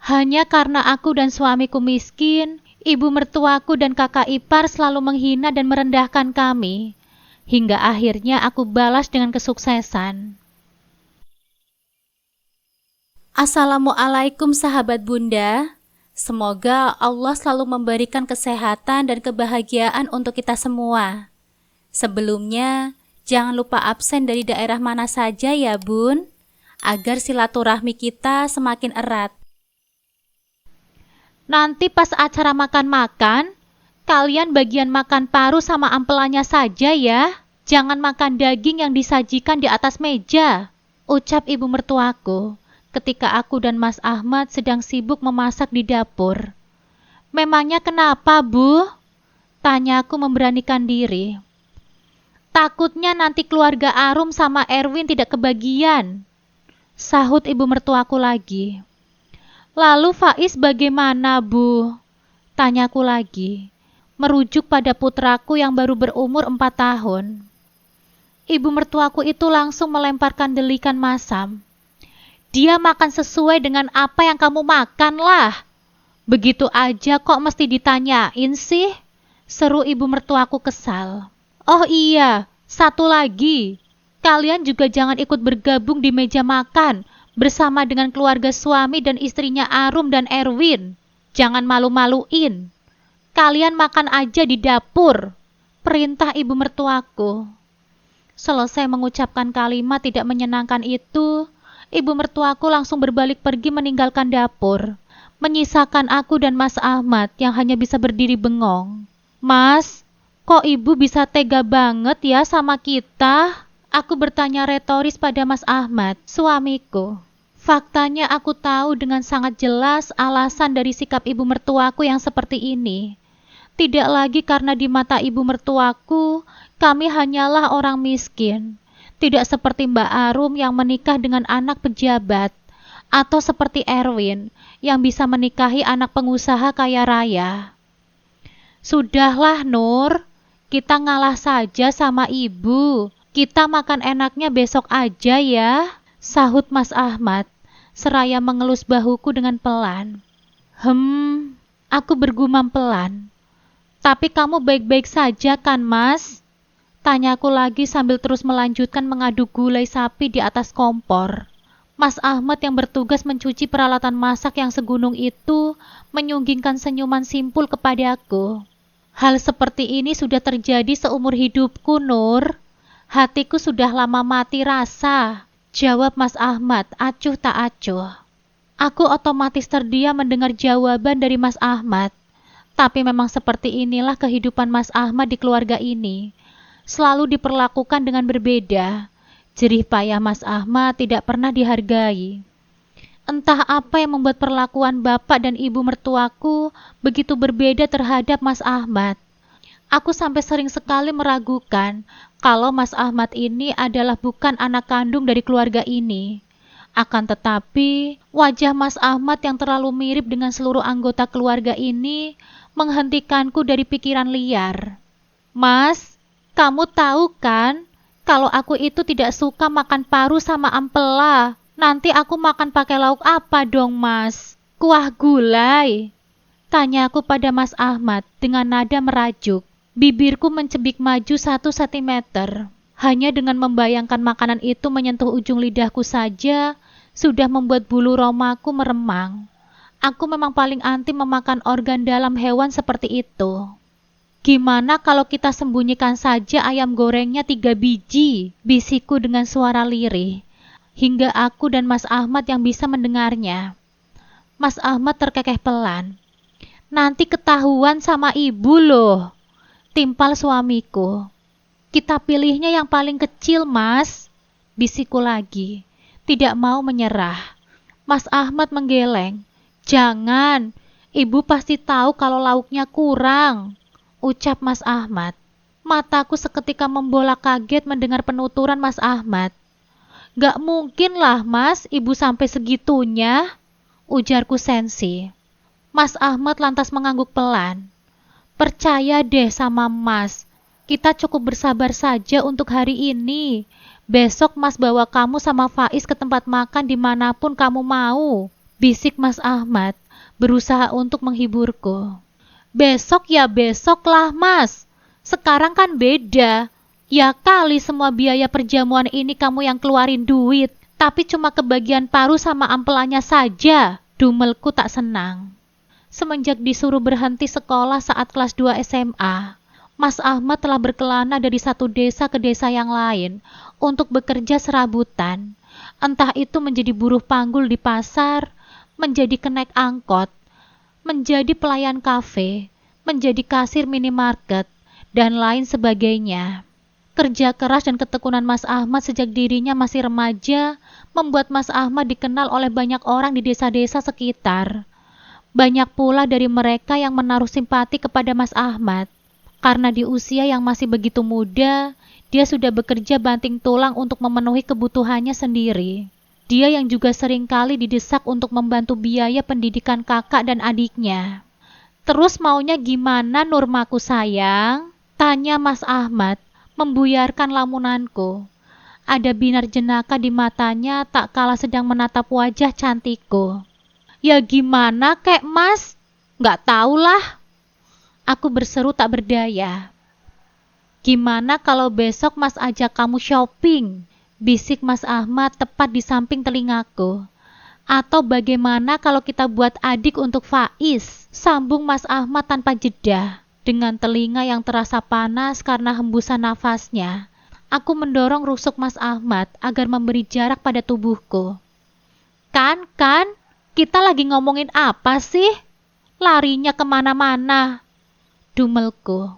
Hanya karena aku dan suamiku miskin, ibu mertuaku dan kakak ipar selalu menghina dan merendahkan kami. Hingga akhirnya aku balas dengan kesuksesan. Assalamualaikum sahabat Bunda. Semoga Allah selalu memberikan kesehatan dan kebahagiaan untuk kita semua. Sebelumnya, jangan lupa absen dari daerah mana saja ya Bun, agar silaturahmi kita semakin erat. Nanti pas acara makan-makan, kalian bagian makan paru sama ampelannya saja ya. Jangan makan daging yang disajikan di atas meja, ucap ibu mertuaku ketika aku dan Mas Ahmad sedang sibuk memasak di dapur. Memangnya kenapa, Bu? Tanyaku memberanikan diri. Takutnya nanti keluarga Arum sama Erwin tidak kebagian, sahut ibu mertuaku lagi. Lalu Faiz bagaimana, Bu? Tanyaku lagi, merujuk pada putraku yang baru berumur 4 tahun. Ibu mertuaku itu langsung melemparkan delikan masam. Dia makan sesuai dengan apa yang kamu makan lah. Begitu aja kok mesti ditanyain sih? Seru ibu mertuaku kesal. Oh iya, satu lagi. Kalian juga jangan ikut bergabung di meja makan bersama dengan keluarga suami dan istrinya Arum dan Erwin. Jangan malu-maluin. Kalian makan aja di dapur, perintah ibu mertuaku. Selesai mengucapkan kalimat tidak menyenangkan itu, ibu mertuaku langsung berbalik pergi meninggalkan dapur, menyisakan aku dan Mas Ahmad yang hanya bisa berdiri bengong. Mas, kok ibu bisa tega banget ya sama kita? Aku bertanya retoris pada Mas Ahmad, suamiku. Faktanya aku tahu dengan sangat jelas alasan dari sikap ibu mertuaku yang seperti ini. Tidak lagi karena di mata ibu mertuaku, kami hanyalah orang miskin. Tidak seperti Mbak Arum yang menikah dengan anak pejabat, atau seperti Erwin yang bisa menikahi anak pengusaha kaya raya. Sudahlah Nur, kita ngalah saja sama ibu. Kita makan enaknya besok aja ya, sahut Mas Ahmad, seraya mengelus bahuku dengan pelan. Aku bergumam pelan. Tapi kamu baik-baik saja kan, Mas? Tanyaku lagi sambil terus melanjutkan mengaduk gulai sapi di atas kompor. Mas Ahmad yang bertugas mencuci peralatan masak yang segunung itu menyunggingkan senyuman simpul kepadaku. Hal seperti ini sudah terjadi seumur hidupku, Nur. Hatiku sudah lama mati rasa, jawab Mas Ahmad acuh tak acuh. Aku otomatis terdiam mendengar jawaban dari Mas Ahmad. Tapi memang seperti inilah kehidupan Mas Ahmad di keluarga ini. Selalu diperlakukan dengan berbeda. Jerih payah Mas Ahmad tidak pernah dihargai. Entah apa yang membuat perlakuan bapak dan ibu mertuaku begitu berbeda terhadap Mas Ahmad. Aku sampai sering sekali meragukan kalau Mas Ahmad ini adalah bukan anak kandung dari keluarga ini. Akan tetapi, wajah Mas Ahmad yang terlalu mirip dengan seluruh anggota keluarga ini menghentikanku dari pikiran liar. Mas, kamu tahu kan, kalau aku itu tidak suka makan paru sama ampela. Nanti aku makan pakai lauk apa dong, Mas? Kuah gulai? Tanyaku pada Mas Ahmad dengan nada merajuk. Bibirku mencebik maju 1 sentimeter. Hanya dengan membayangkan makanan itu menyentuh ujung lidahku saja, sudah membuat bulu romaku meremang. Aku memang paling anti memakan organ dalam hewan seperti itu. Gimana kalau kita sembunyikan saja ayam gorengnya 3 biji, bisikku dengan suara lirih, hingga aku dan Mas Ahmad yang bisa mendengarnya. Mas Ahmad terkekeh pelan. Nanti ketahuan sama ibu loh, timpal suamiku. Kita pilihnya yang paling kecil, Mas, bisikku lagi, tidak mau menyerah. Mas Ahmad menggeleng. Jangan, ibu pasti tahu kalau lauknya kurang, ucap Mas Ahmad. Mataku seketika membola kaget mendengar penuturan Mas Ahmad. Gak mungkin lah, Mas, ibu sampai segitunya, ujarku sensi. Mas Ahmad lantas mengangguk pelan. Percaya deh sama Mas, kita cukup bersabar saja untuk hari ini. Besok Mas bawa kamu sama Faiz ke tempat makan dimanapun kamu mau. bisik Mas Ahmad, berusaha untuk menghiburku. Besok ya besok lah Mas, sekarang kan beda. Ya kali semua biaya perjamuan ini kamu yang keluarin duit, tapi cuma kebagian paru sama ampelannya saja. Dumelku tak senang. Semenjak disuruh berhenti sekolah saat kelas 2 SMA, Mas Ahmad telah berkelana dari satu desa ke desa yang lain untuk bekerja serabutan. Entah itu menjadi buruh panggul di pasar, menjadi kenaik angkot, menjadi pelayan kafe, menjadi kasir minimarket, dan lain sebagainya. Kerja keras dan ketekunan Mas Ahmad sejak dirinya masih remaja membuat Mas Ahmad dikenal oleh banyak orang di desa-desa sekitar. Banyak pula dari mereka yang menaruh simpati kepada Mas Ahmad. Karena di usia yang masih begitu muda, dia sudah bekerja banting tulang untuk memenuhi kebutuhannya sendiri. Dia yang juga seringkali didesak untuk membantu biaya pendidikan kakak dan adiknya. Terus maunya gimana Nurmaku sayang? Tanya Mas Ahmad, membuyarkan lamunanku. Ada binar jenaka di matanya tak kalah sedang menatap wajah cantikku. Ya gimana kek Mas? Nggak tahulah. Aku berseru tak berdaya. Gimana kalau besok Mas ajak kamu shopping? Bisik Mas Ahmad tepat di samping telingaku. Atau bagaimana kalau kita buat adik untuk Faiz? Sambung Mas Ahmad tanpa jeda. Dengan telinga yang terasa panas karena hembusan nafasnya. Aku mendorong rusuk Mas Ahmad agar memberi jarak pada tubuhku. Kan, kita lagi ngomongin apa sih? Larinya kemana-mana. Dumelku.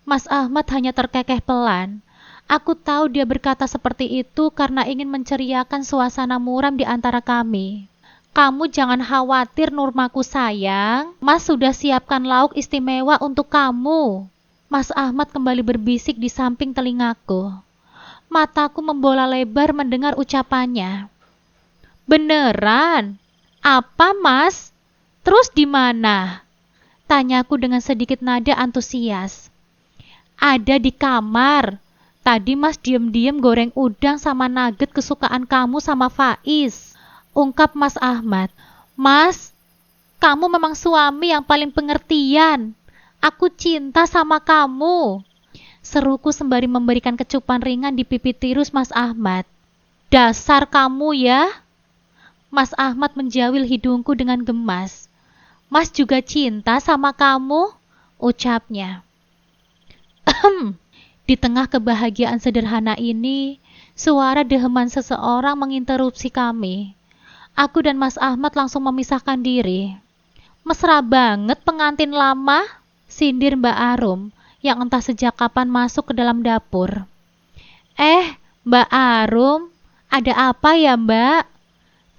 Mas Ahmad hanya terkekeh pelan. Aku tahu dia berkata seperti itu karena ingin menceriakan suasana muram di antara kami. Kamu jangan khawatir Nurmaku sayang, Mas sudah siapkan lauk istimewa untuk kamu. Mas Ahmad kembali berbisik di samping telingaku. Mataku membola lebar mendengar ucapannya. Beneran? Apa Mas? Terus di mana? Tanyaku dengan sedikit nada antusias. Ada di kamar. Tadi Mas diem-diem goreng udang sama nugget kesukaan kamu sama Faiz. Ungkap Mas Ahmad. Mas, kamu memang suami yang paling pengertian. Aku cinta sama kamu. Seruku sembari memberikan kecupan ringan di pipi tirus Mas Ahmad. Dasar kamu ya. Mas Ahmad menjawil hidungku dengan gemas. Mas juga cinta sama kamu? Ucapnya. Di tengah kebahagiaan sederhana ini, suara deheman seseorang menginterupsi kami. Aku dan Mas Ahmad langsung memisahkan diri. Mesra banget pengantin lama, sindir Mbak Arum, yang entah sejak kapan masuk ke dalam dapur. Mbak Arum, ada apa ya Mbak?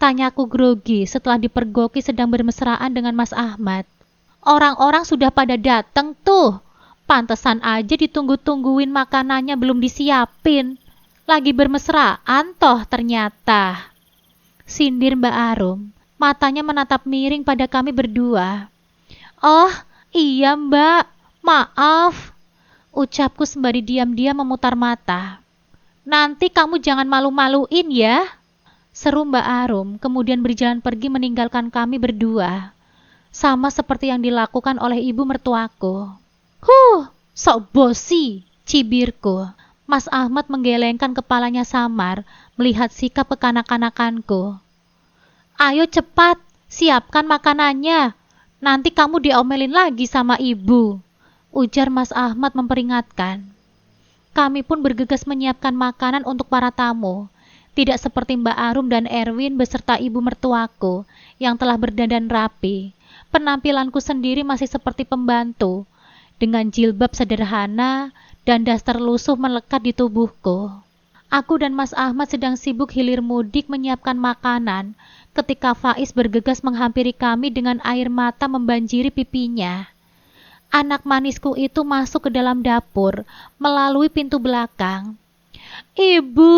Tanyaku grogi setelah dipergoki sedang bermesraan dengan Mas Ahmad. Orang-orang sudah pada datang tuh. Pantesan aja ditunggu-tungguin makanannya belum disiapin. Lagi bermesraan toh ternyata. Sindir Mbak Arum. Matanya menatap miring pada kami berdua. Oh, iya Mbak. Maaf. Ucapku sembari diam-diam memutar mata. Nanti kamu jangan malu-maluin ya. Seru Mbak Arum, kemudian berjalan pergi meninggalkan kami berdua. Sama seperti yang dilakukan oleh ibu mertuaku. Sok bosi, cibirku. Mas Ahmad menggelengkan kepalanya samar, melihat sikap kekanak-kanakanku. Ayo cepat, siapkan makanannya. Nanti kamu diomelin lagi sama ibu. Ujar Mas Ahmad memperingatkan. Kami pun bergegas menyiapkan makanan untuk para tamu. Tidak seperti Mbak Arum dan Erwin beserta ibu mertuaku yang telah berdandan rapi. Penampilanku sendiri masih seperti pembantu, dengan jilbab sederhana dan daster lusuh melekat di tubuhku. Aku dan Mas Ahmad sedang sibuk hilir mudik menyiapkan makanan ketika Faiz bergegas menghampiri kami dengan air mata membanjiri pipinya. Anak manisku itu masuk ke dalam dapur melalui pintu belakang. Ibu,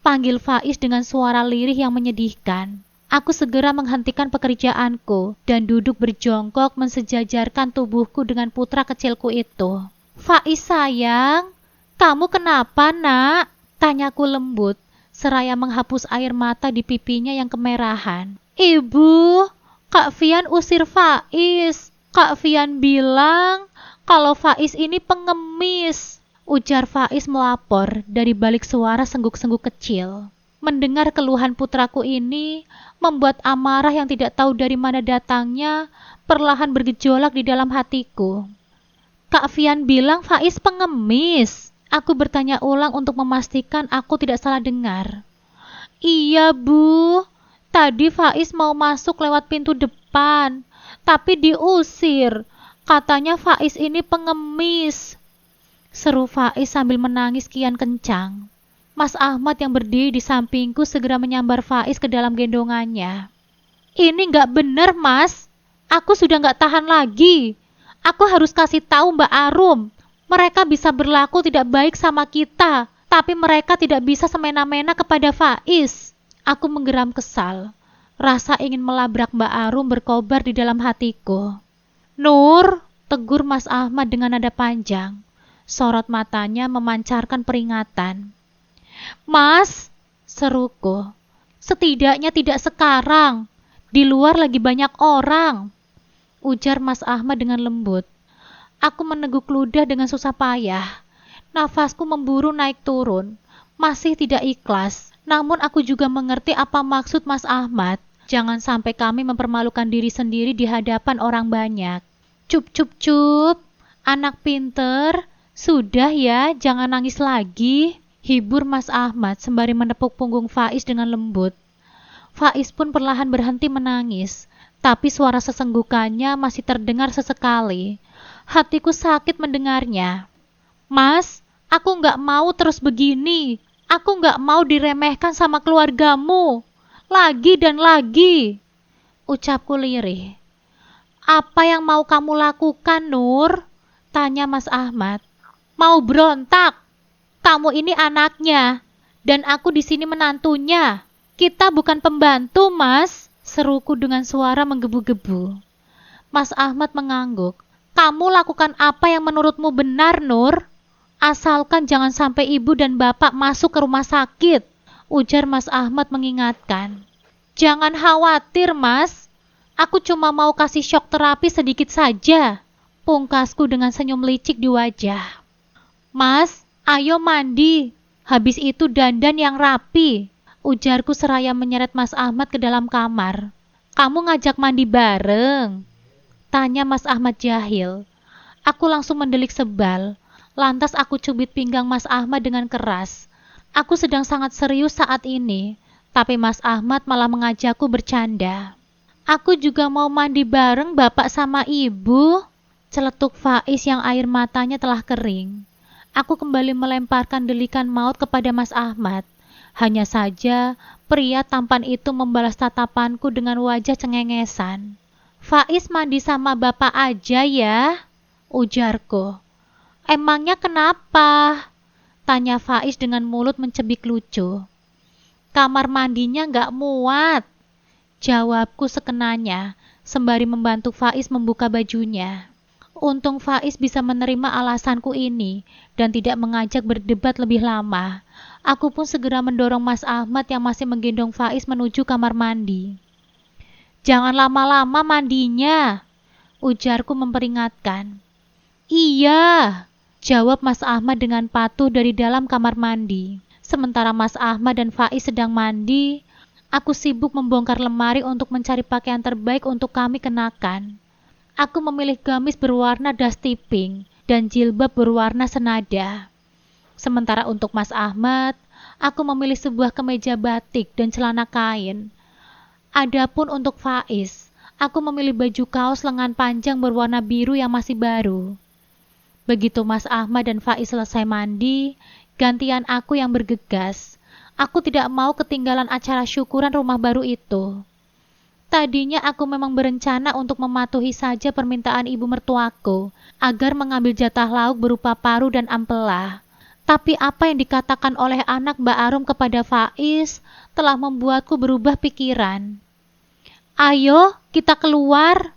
panggil Faiz dengan suara lirih yang menyedihkan. Aku segera menghentikan pekerjaanku dan duduk berjongkok mensejajarkan tubuhku dengan putra kecilku itu. Faiz sayang, kamu kenapa nak? Tanyaku lembut, seraya menghapus air mata di pipinya yang kemerahan. Ibu, Kak Fian usir Faiz. Kak Fian bilang kalau Faiz ini pengemis, ujar Faiz melapor dari balik suara sengguk-sengguk kecil. Mendengar keluhan putraku ini membuat amarah yang tidak tahu dari mana datangnya perlahan bergejolak di dalam hatiku. Kak Fian bilang Faiz pengemis. Aku bertanya ulang untuk memastikan aku tidak salah dengar. Iya, Bu. Tadi Faiz mau masuk lewat pintu depan, tapi diusir. Katanya Faiz ini pengemis. Seru Faiz sambil menangis kian kencang. Mas Ahmad yang berdiri di sampingku segera menyambar Faiz ke dalam gendongannya. Ini nggak bener, Mas. Aku sudah nggak tahan lagi. Aku harus kasih tahu Mbak Arum. Mereka bisa berlaku tidak baik sama kita, tapi mereka tidak bisa semena-mena kepada Faiz. Aku menggeram kesal. Rasa ingin melabrak Mbak Arum berkobar di dalam hatiku. Nur, tegur Mas Ahmad dengan nada panjang. Sorot matanya memancarkan peringatan. Mas, seruku. Setidaknya tidak sekarang. Di luar lagi banyak orang, ujar Mas Ahmad dengan lembut. Aku meneguk ludah dengan susah payah. Nafasku memburu naik turun. Masih tidak ikhlas. Namun aku juga mengerti apa maksud Mas Ahmad. Jangan sampai kami mempermalukan diri sendiri di hadapan orang banyak. Cup, cup, cup. Anak pinter. Sudah ya, jangan nangis lagi. Hibur Mas Ahmad sembari menepuk punggung Faiz dengan lembut. Faiz pun perlahan berhenti menangis, tapi suara sesenggukannya masih terdengar sesekali. Hatiku sakit mendengarnya. Mas, aku nggak mau terus begini. Aku nggak mau diremehkan sama keluargamu. Lagi dan lagi, ucapku lirih. Apa yang mau kamu lakukan, Nur? Tanya Mas Ahmad. Mau berontak? Kamu ini anaknya, dan aku di sini menantunya. Kita bukan pembantu, Mas, seruku dengan suara menggebu-gebu. Mas Ahmad mengangguk. Kamu lakukan apa yang menurutmu benar, Nur. Asalkan jangan sampai ibu dan bapak masuk ke rumah sakit, ujar Mas Ahmad mengingatkan. Jangan khawatir, Mas. Aku cuma mau kasih shock terapi sedikit saja, pungkasku dengan senyum licik di wajah. Mas, ayo mandi. Habis itu dandan yang rapi, ujarku seraya menyeret Mas Ahmad ke dalam kamar. Kamu ngajak mandi bareng? Tanya Mas Ahmad jahil. Aku langsung mendelik sebal. Lantas aku cubit pinggang Mas Ahmad dengan keras. Aku sedang sangat serius saat ini, tapi Mas Ahmad malah mengajakku bercanda. Aku juga mau mandi bareng bapak sama ibu, celetuk Faiz yang air matanya telah kering. Aku kembali melemparkan delikan maut kepada Mas Ahmad. Hanya saja, pria tampan itu membalas tatapanku dengan wajah cengengesan. Faiz mandi sama bapak aja ya, ujarku. Emangnya kenapa? Tanya Faiz dengan mulut mencebik lucu. Kamar mandinya nggak muat, jawabku sekenanya, sembari membantu Faiz membuka bajunya. Untung Faiz bisa menerima alasanku ini dan tidak mengajak berdebat lebih lama. Aku pun segera mendorong Mas Ahmad yang masih menggendong Faiz menuju kamar mandi. Jangan lama-lama mandinya, ujarku memperingatkan. Iya, jawab Mas Ahmad dengan patuh dari dalam kamar mandi. Sementara Mas Ahmad dan Faiz sedang mandi, aku sibuk membongkar lemari untuk mencari pakaian terbaik untuk kami kenakan. Aku memilih gamis berwarna dusty pink dan jilbab berwarna senada. Sementara untuk Mas Ahmad, aku memilih sebuah kemeja batik dan celana kain. Adapun untuk Faiz, aku memilih baju kaos lengan panjang berwarna biru yang masih baru. Begitu Mas Ahmad dan Faiz selesai mandi, gantian aku yang bergegas. Aku tidak mau ketinggalan acara syukuran rumah baru itu. Tadinya aku memang berencana untuk mematuhi saja permintaan ibu mertuaku agar mengambil jatah lauk berupa paru dan ampela. Tapi apa yang dikatakan oleh anak Mbak Arum kepada Faiz telah membuatku berubah pikiran. Ayo, kita keluar.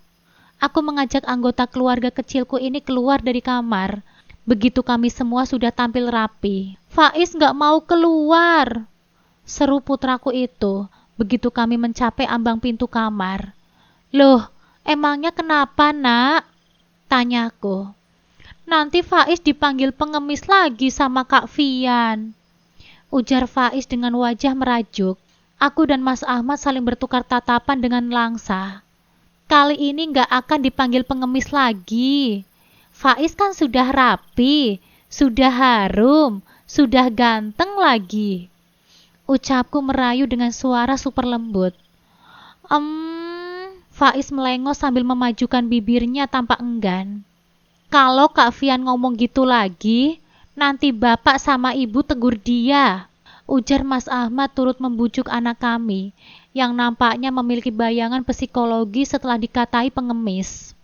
Aku mengajak anggota keluarga kecilku ini keluar dari kamar. Begitu kami semua sudah tampil rapi. Faiz nggak mau keluar, seru putraku itu, begitu kami mencapai ambang pintu kamar. "Loh, emangnya kenapa, Nak?" tanyaku. "Nanti Faiz dipanggil pengemis lagi sama Kak Fian," ujar Faiz dengan wajah merajuk. Aku dan Mas Ahmad saling bertukar tatapan dengan langsa. Kali ini nggak akan dipanggil pengemis lagi. Faiz kan sudah rapi, sudah harum, sudah ganteng lagi. Ucapku merayu dengan suara super lembut. Faiz melengos sambil memajukan bibirnya tanpa enggan. "Kalau Kak Fian ngomong gitu lagi, nanti bapak sama ibu tegur dia," ujar Mas Ahmad turut membujuk anak kami, yang nampaknya memiliki bayangan psikologi setelah dikatai pengemis.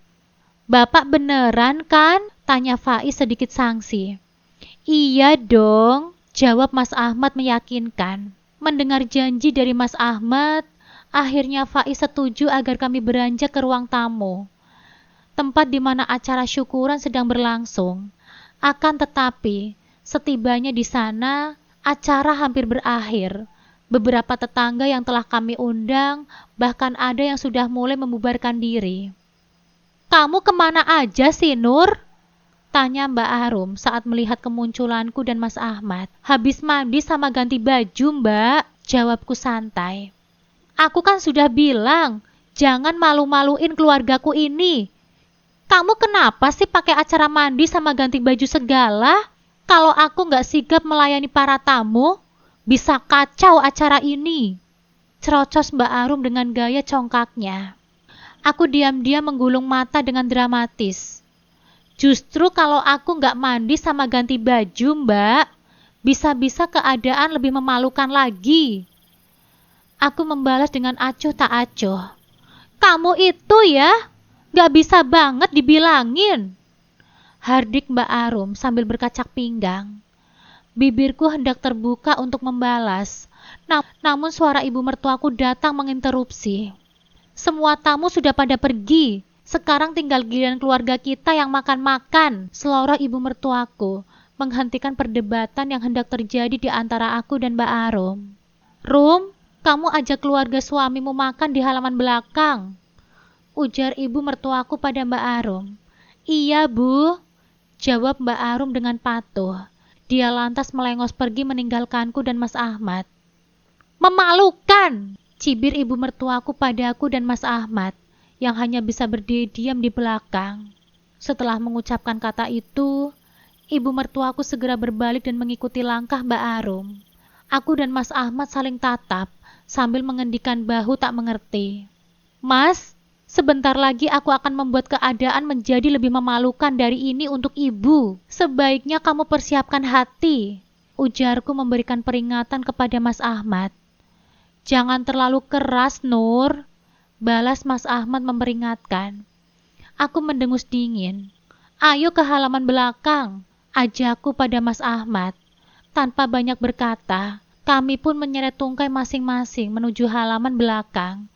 "Bapak beneran kan?" tanya Faiz sedikit sangsi. "Iya dong," jawab Mas Ahmad meyakinkan. Mendengar janji dari Mas Ahmad, akhirnya Faiz setuju agar kami beranjak ke ruang tamu, tempat di mana acara syukuran sedang berlangsung. Akan tetapi, setibanya di sana, acara hampir berakhir. Beberapa tetangga yang telah kami undang, bahkan ada yang sudah mulai membubarkan diri. "Kamu kemana aja sih, Nur?" tanya Mbak Arum saat melihat kemunculanku dan Mas Ahmad. "Habis mandi sama ganti baju, Mbak," jawabku santai. "Aku kan sudah bilang, jangan malu-maluin keluargaku ini. Kamu kenapa sih pakai acara mandi sama ganti baju segala? Kalau aku nggak sigap melayani para tamu, bisa kacau acara ini," cerocos Mbak Arum dengan gaya congkaknya. Aku diam-diam menggulung mata dengan dramatis. "Justru kalau aku nggak mandi sama ganti baju, Mbak, bisa-bisa keadaan lebih memalukan lagi," aku membalas dengan acuh tak acuh. "Kamu itu ya, nggak bisa banget dibilangin," hardik Mbak Arum sambil berkacak pinggang. Bibirku hendak terbuka untuk membalas, namun suara ibu mertuaku datang menginterupsi. "Semua tamu sudah pada pergi. Sekarang tinggal giliran keluarga kita yang makan-makan," seloroh ibu mertuaku, menghentikan perdebatan yang hendak terjadi di antara aku dan Mbak Arum. "Rum, kamu ajak keluarga suamimu makan di halaman belakang," ujar ibu mertuaku pada Mbak Arum. "Iya, Bu," jawab Mbak Arum dengan patuh. Dia lantas melengos pergi meninggalkanku dan Mas Ahmad. "Memalukan," cibir ibu mertuaku padaku dan Mas Ahmad, yang hanya bisa berdiri diam di belakang. Setelah mengucapkan kata itu, ibu mertuaku segera berbalik dan mengikuti langkah Mbak Arum. Aku dan Mas Ahmad saling tatap, sambil mengendikan bahu tak mengerti. "Mas, sebentar lagi aku akan membuat keadaan menjadi lebih memalukan dari ini untuk ibu. Sebaiknya kamu persiapkan hati," ujarku memberikan peringatan kepada Mas Ahmad. "Jangan terlalu keras, Nur," balas Mas Ahmad memperingatkan. Aku mendengus dingin. "Ayo ke halaman belakang," ajakku pada Mas Ahmad. Tanpa banyak berkata, kami pun menyeret tungkai masing-masing menuju halaman belakang,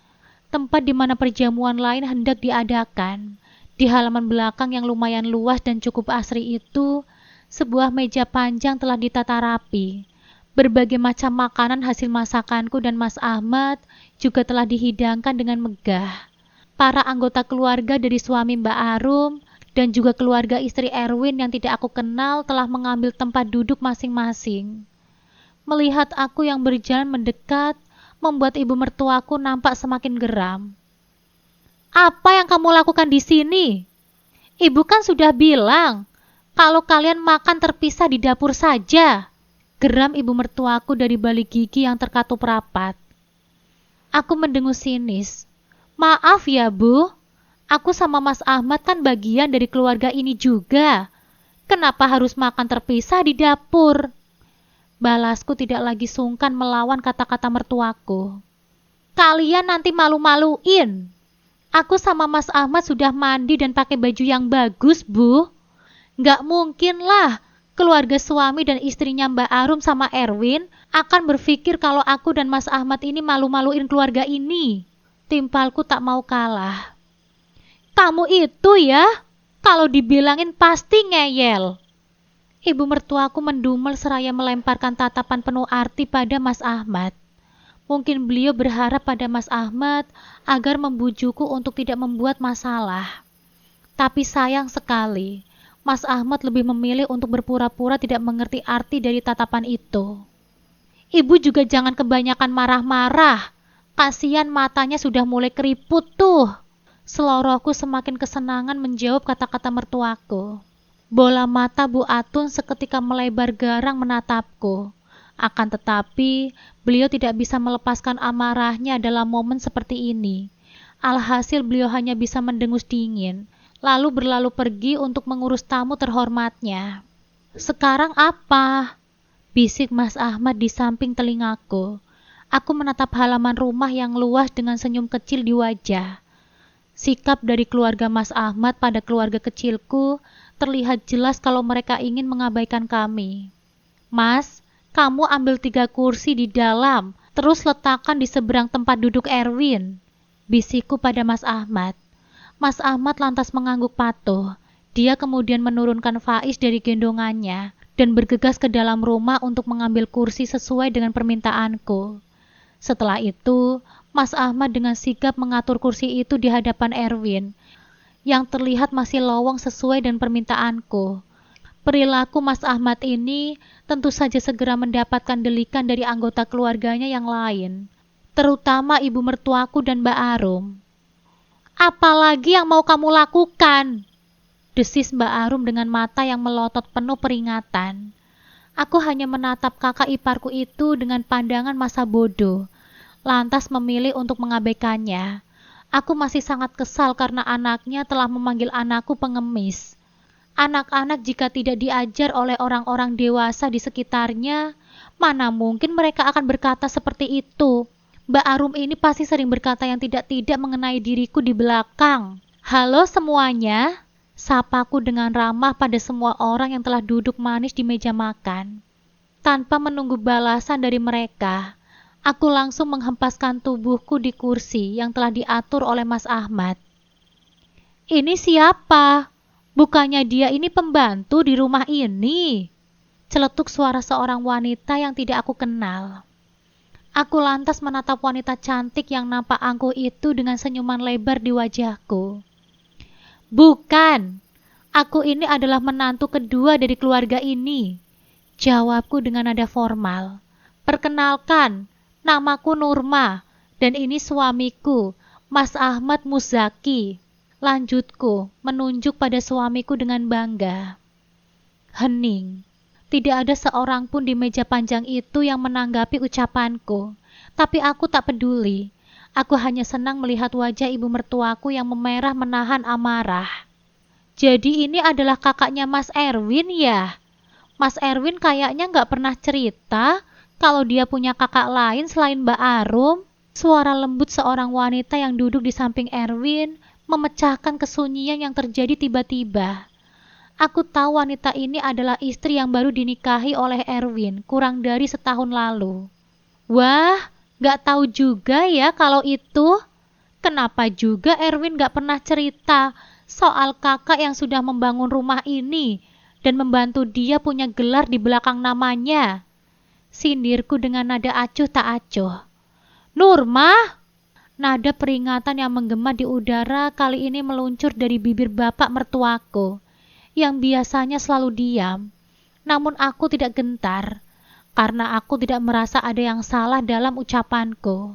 tempat di mana perjamuan lain hendak diadakan. Di halaman belakang yang lumayan luas dan cukup asri itu, sebuah meja panjang telah ditata rapi. Berbagai macam makanan hasil masakanku dan Mas Ahmad juga telah dihidangkan dengan megah. Para anggota keluarga dari suami Mbak Arum dan juga keluarga istri Erwin yang tidak aku kenal telah mengambil tempat duduk masing-masing. Melihat aku yang berjalan mendekat, membuat ibu mertuaku nampak semakin geram. "Apa yang kamu lakukan di sini? Ibu kan sudah bilang, kalau kalian makan terpisah di dapur saja," geram ibu mertuaku dari balik gigi yang terkatup rapat. Aku mendengus sinis. "Maaf ya, Bu. Aku sama Mas Ahmad kan bagian dari keluarga ini juga. Kenapa harus makan terpisah di dapur?" Balasku tidak lagi sungkan melawan kata-kata mertuaku. "Kalian nanti malu-maluin. Aku sama Mas Ahmad sudah mandi dan pakai baju yang bagus, Bu. Nggak mungkin lah keluarga suami dan istrinya Mbak Arum sama Erwin akan berpikir kalau aku dan Mas Ahmad ini malu-maluin keluarga ini." Timpalku tak mau kalah. "Kamu itu ya, kalau dibilangin pasti ngeyel." Ibu mertuaku mendumel seraya melemparkan tatapan penuh arti pada Mas Ahmad. Mungkin beliau berharap pada Mas Ahmad agar membujukku untuk tidak membuat masalah. Tapi sayang sekali, Mas Ahmad lebih memilih untuk berpura-pura tidak mengerti arti dari tatapan itu. Ibu juga jangan kebanyakan marah-marah. Kasihan matanya sudah mulai keriput tuh. Selorohku semakin kesenangan menjawab kata-kata mertuaku. Bola mata Bu Atun seketika melebar garang menatapku. Akan tetapi, beliau tidak bisa melepaskan amarahnya dalam momen seperti ini. Alhasil beliau hanya bisa mendengus dingin, lalu berlalu pergi untuk mengurus tamu terhormatnya. Sekarang apa? Bisik Mas Ahmad di samping telingaku. Aku menatap halaman rumah yang luas dengan senyum kecil di wajah. Sikap dari keluarga Mas Ahmad pada keluarga kecilku terlihat jelas kalau mereka ingin mengabaikan kami. Mas, kamu ambil 3 kursi di dalam, terus letakkan di seberang tempat duduk Erwin. Bisikku pada Mas Ahmad. Mas Ahmad lantas mengangguk patuh. Dia kemudian menurunkan Faiz dari gendongannya dan bergegas ke dalam rumah untuk mengambil kursi sesuai dengan permintaanku. Setelah itu, Mas Ahmad dengan sigap mengatur kursi itu di hadapan Erwin, yang terlihat masih lowong sesuai dengan permintaanku. Perilaku Mas Ahmad ini tentu saja segera mendapatkan delikan dari anggota keluarganya yang lain, terutama ibu mertuaku dan Mbak Arum. Apalagi yang mau kamu lakukan? Desis Mbak Arum dengan mata yang melotot penuh peringatan. Aku hanya menatap kakak iparku itu dengan pandangan masa bodoh, lantas memilih untuk mengabaikannya. Aku masih sangat kesal karena anaknya telah memanggil anakku pengemis. Anak-anak jika tidak diajar oleh orang-orang dewasa di sekitarnya, mana mungkin mereka akan berkata seperti itu. Mbak Arum ini pasti sering berkata yang tidak-tidak mengenai diriku di belakang. Halo semuanya. Sapaku dengan ramah pada semua orang yang telah duduk manis di meja makan. Tanpa menunggu balasan dari mereka, aku langsung menghempaskan tubuhku di kursi yang telah diatur oleh Mas Ahmad. Ini siapa? Bukannya dia ini pembantu di rumah ini? Celetuk suara seorang wanita yang tidak aku kenal. Aku lantas menatap wanita cantik yang nampak angkuh itu dengan senyuman lebar di wajahku. Bukan, aku ini adalah menantu kedua dari keluarga ini. Jawabku dengan nada formal. Perkenalkan, namaku Nurma, dan ini suamiku, Mas Ahmad Muzaki. Lanjutku, menunjuk pada suamiku dengan bangga. Hening. Tidak ada seorang pun di meja panjang itu yang menanggapi ucapanku. Tapi aku tak peduli. Aku hanya senang melihat wajah ibu mertuaku yang memerah menahan amarah. Jadi ini adalah kakaknya Mas Erwin ya? Mas Erwin kayaknya nggak pernah cerita kalau dia punya kakak lain selain Mbak Arum. Suara lembut seorang wanita yang duduk di samping Erwin memecahkan kesunyian yang terjadi tiba-tiba. Aku tahu wanita ini adalah istri yang baru dinikahi oleh Erwin kurang dari setahun lalu. Wah, gak tahu juga ya kalau itu. Kenapa juga Erwin gak pernah cerita soal kakak yang sudah membangun rumah ini dan membantu dia punya gelar di belakang namanya? Sindirku dengan nada acuh tak acuh. Nurma! Nada peringatan yang menggema di udara kali ini meluncur dari bibir bapak mertuaku, yang biasanya selalu diam. Namun aku tidak gentar, karena aku tidak merasa ada yang salah dalam ucapanku.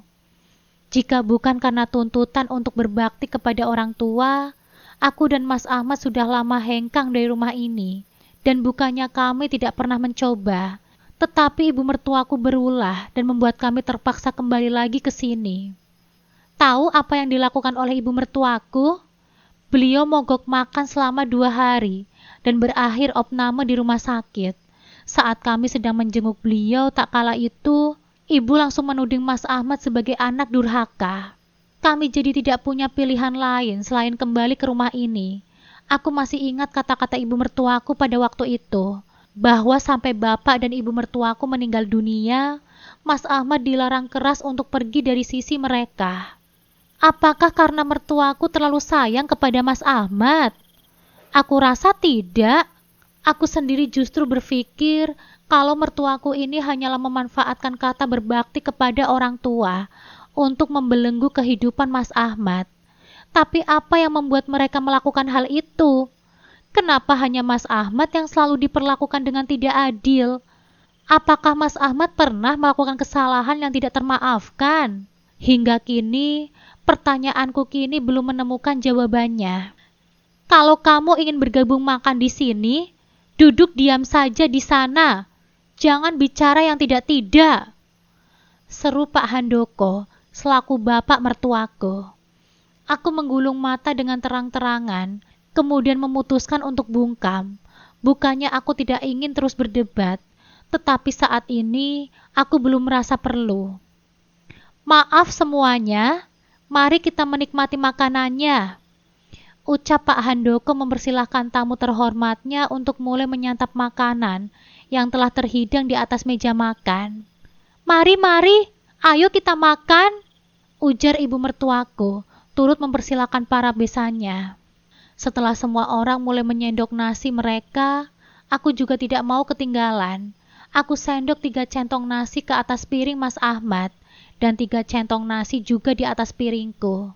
Jika bukan karena tuntutan untuk berbakti kepada orang tua, aku dan Mas Ahmad sudah lama hengkang dari rumah ini, dan bukannya kami tidak pernah mencoba, tetapi ibu mertuaku berulah dan membuat kami terpaksa kembali lagi ke sini. Tahu apa yang dilakukan oleh ibu mertuaku? Beliau mogok makan selama 2 hari dan berakhir opname di rumah sakit. Saat kami sedang menjenguk beliau tak kala itu, ibu langsung menuding Mas Ahmad sebagai anak durhaka. Kami jadi tidak punya pilihan lain selain kembali ke rumah ini. Aku masih ingat kata-kata ibu mertuaku pada waktu itu, bahwa sampai bapak dan ibu mertuaku meninggal dunia, Mas Ahmad dilarang keras untuk pergi dari sisi mereka. Apakah karena mertuaku terlalu sayang kepada Mas Ahmad? Aku rasa tidak. Aku sendiri justru berpikir Kalau mertuaku ini hanyalah memanfaatkan kata berbakti kepada orang tua untuk membelenggu kehidupan Mas Ahmad. Tapi apa yang membuat mereka melakukan hal itu? Kenapa hanya Mas Ahmad yang selalu diperlakukan dengan tidak adil? Apakah Mas Ahmad pernah melakukan kesalahan yang tidak termaafkan? Hingga kini, pertanyaanku kini belum menemukan jawabannya. Kalau kamu ingin bergabung makan di sini, duduk diam saja di sana. Jangan bicara yang tidak-tidak, seru Pak Handoko selaku bapak mertuaku. Aku menggulung mata dengan terang-terangan, kemudian memutuskan untuk bungkam. Bukannya aku tidak ingin terus berdebat, tetapi saat ini aku belum merasa perlu. Maaf semuanya, mari kita menikmati makanannya, ucap Pak Handoko mempersilahkan tamu terhormatnya untuk mulai menyantap makanan yang telah terhidang di atas meja makan. Mari, ayo kita makan, ujar ibu mertuaku, turut mempersilahkan para besannya. Setelah semua orang mulai menyendok nasi mereka, aku juga tidak mau ketinggalan. Aku sendok 3 centong nasi ke atas piring Mas Ahmad, dan 3 centong nasi juga di atas piringku.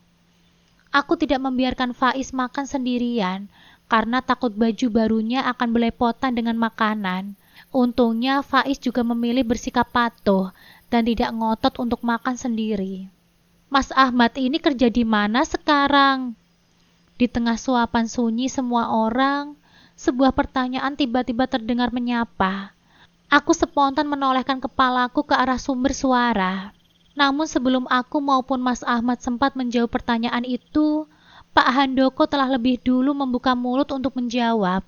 Aku tidak membiarkan Faiz makan sendirian, karena takut baju barunya akan belepotan dengan makanan. Untungnya Faiz juga memilih bersikap patuh dan tidak ngotot untuk makan sendiri. Mas Ahmad ini kerja di mana sekarang? Di tengah suapan sunyi semua orang, sebuah pertanyaan tiba-tiba terdengar menyapa. Aku spontan menolehkan kepalaku ke arah sumber suara. Namun sebelum aku maupun Mas Ahmad sempat menjawab pertanyaan itu, Pak Handoko telah lebih dulu membuka mulut untuk menjawab.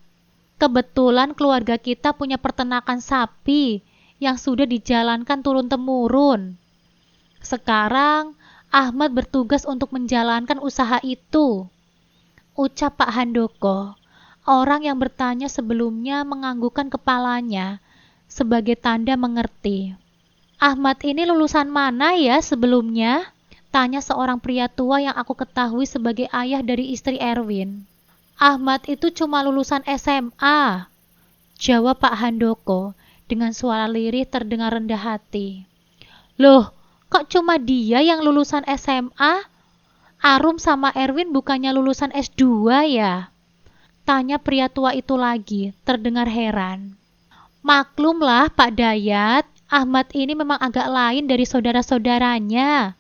Kebetulan keluarga kita punya peternakan sapi yang sudah dijalankan turun-temurun. Sekarang, Ahmad bertugas untuk menjalankan usaha itu, ucap Pak Handoko. Orang yang bertanya sebelumnya menganggukkan kepalanya sebagai tanda mengerti. Ahmad ini lulusan mana ya sebelumnya? Tanya seorang pria tua yang aku ketahui sebagai ayah dari istri Erwin. Ahmad itu cuma lulusan SMA, jawab Pak Handoko dengan suara lirih terdengar rendah hati. Loh, kok cuma dia yang lulusan SMA? Arum sama Erwin bukannya lulusan S2 ya? Tanya pria tua itu lagi, terdengar heran. Maklumlah Pak Dayat, Ahmad ini memang agak lain dari saudara-saudaranya.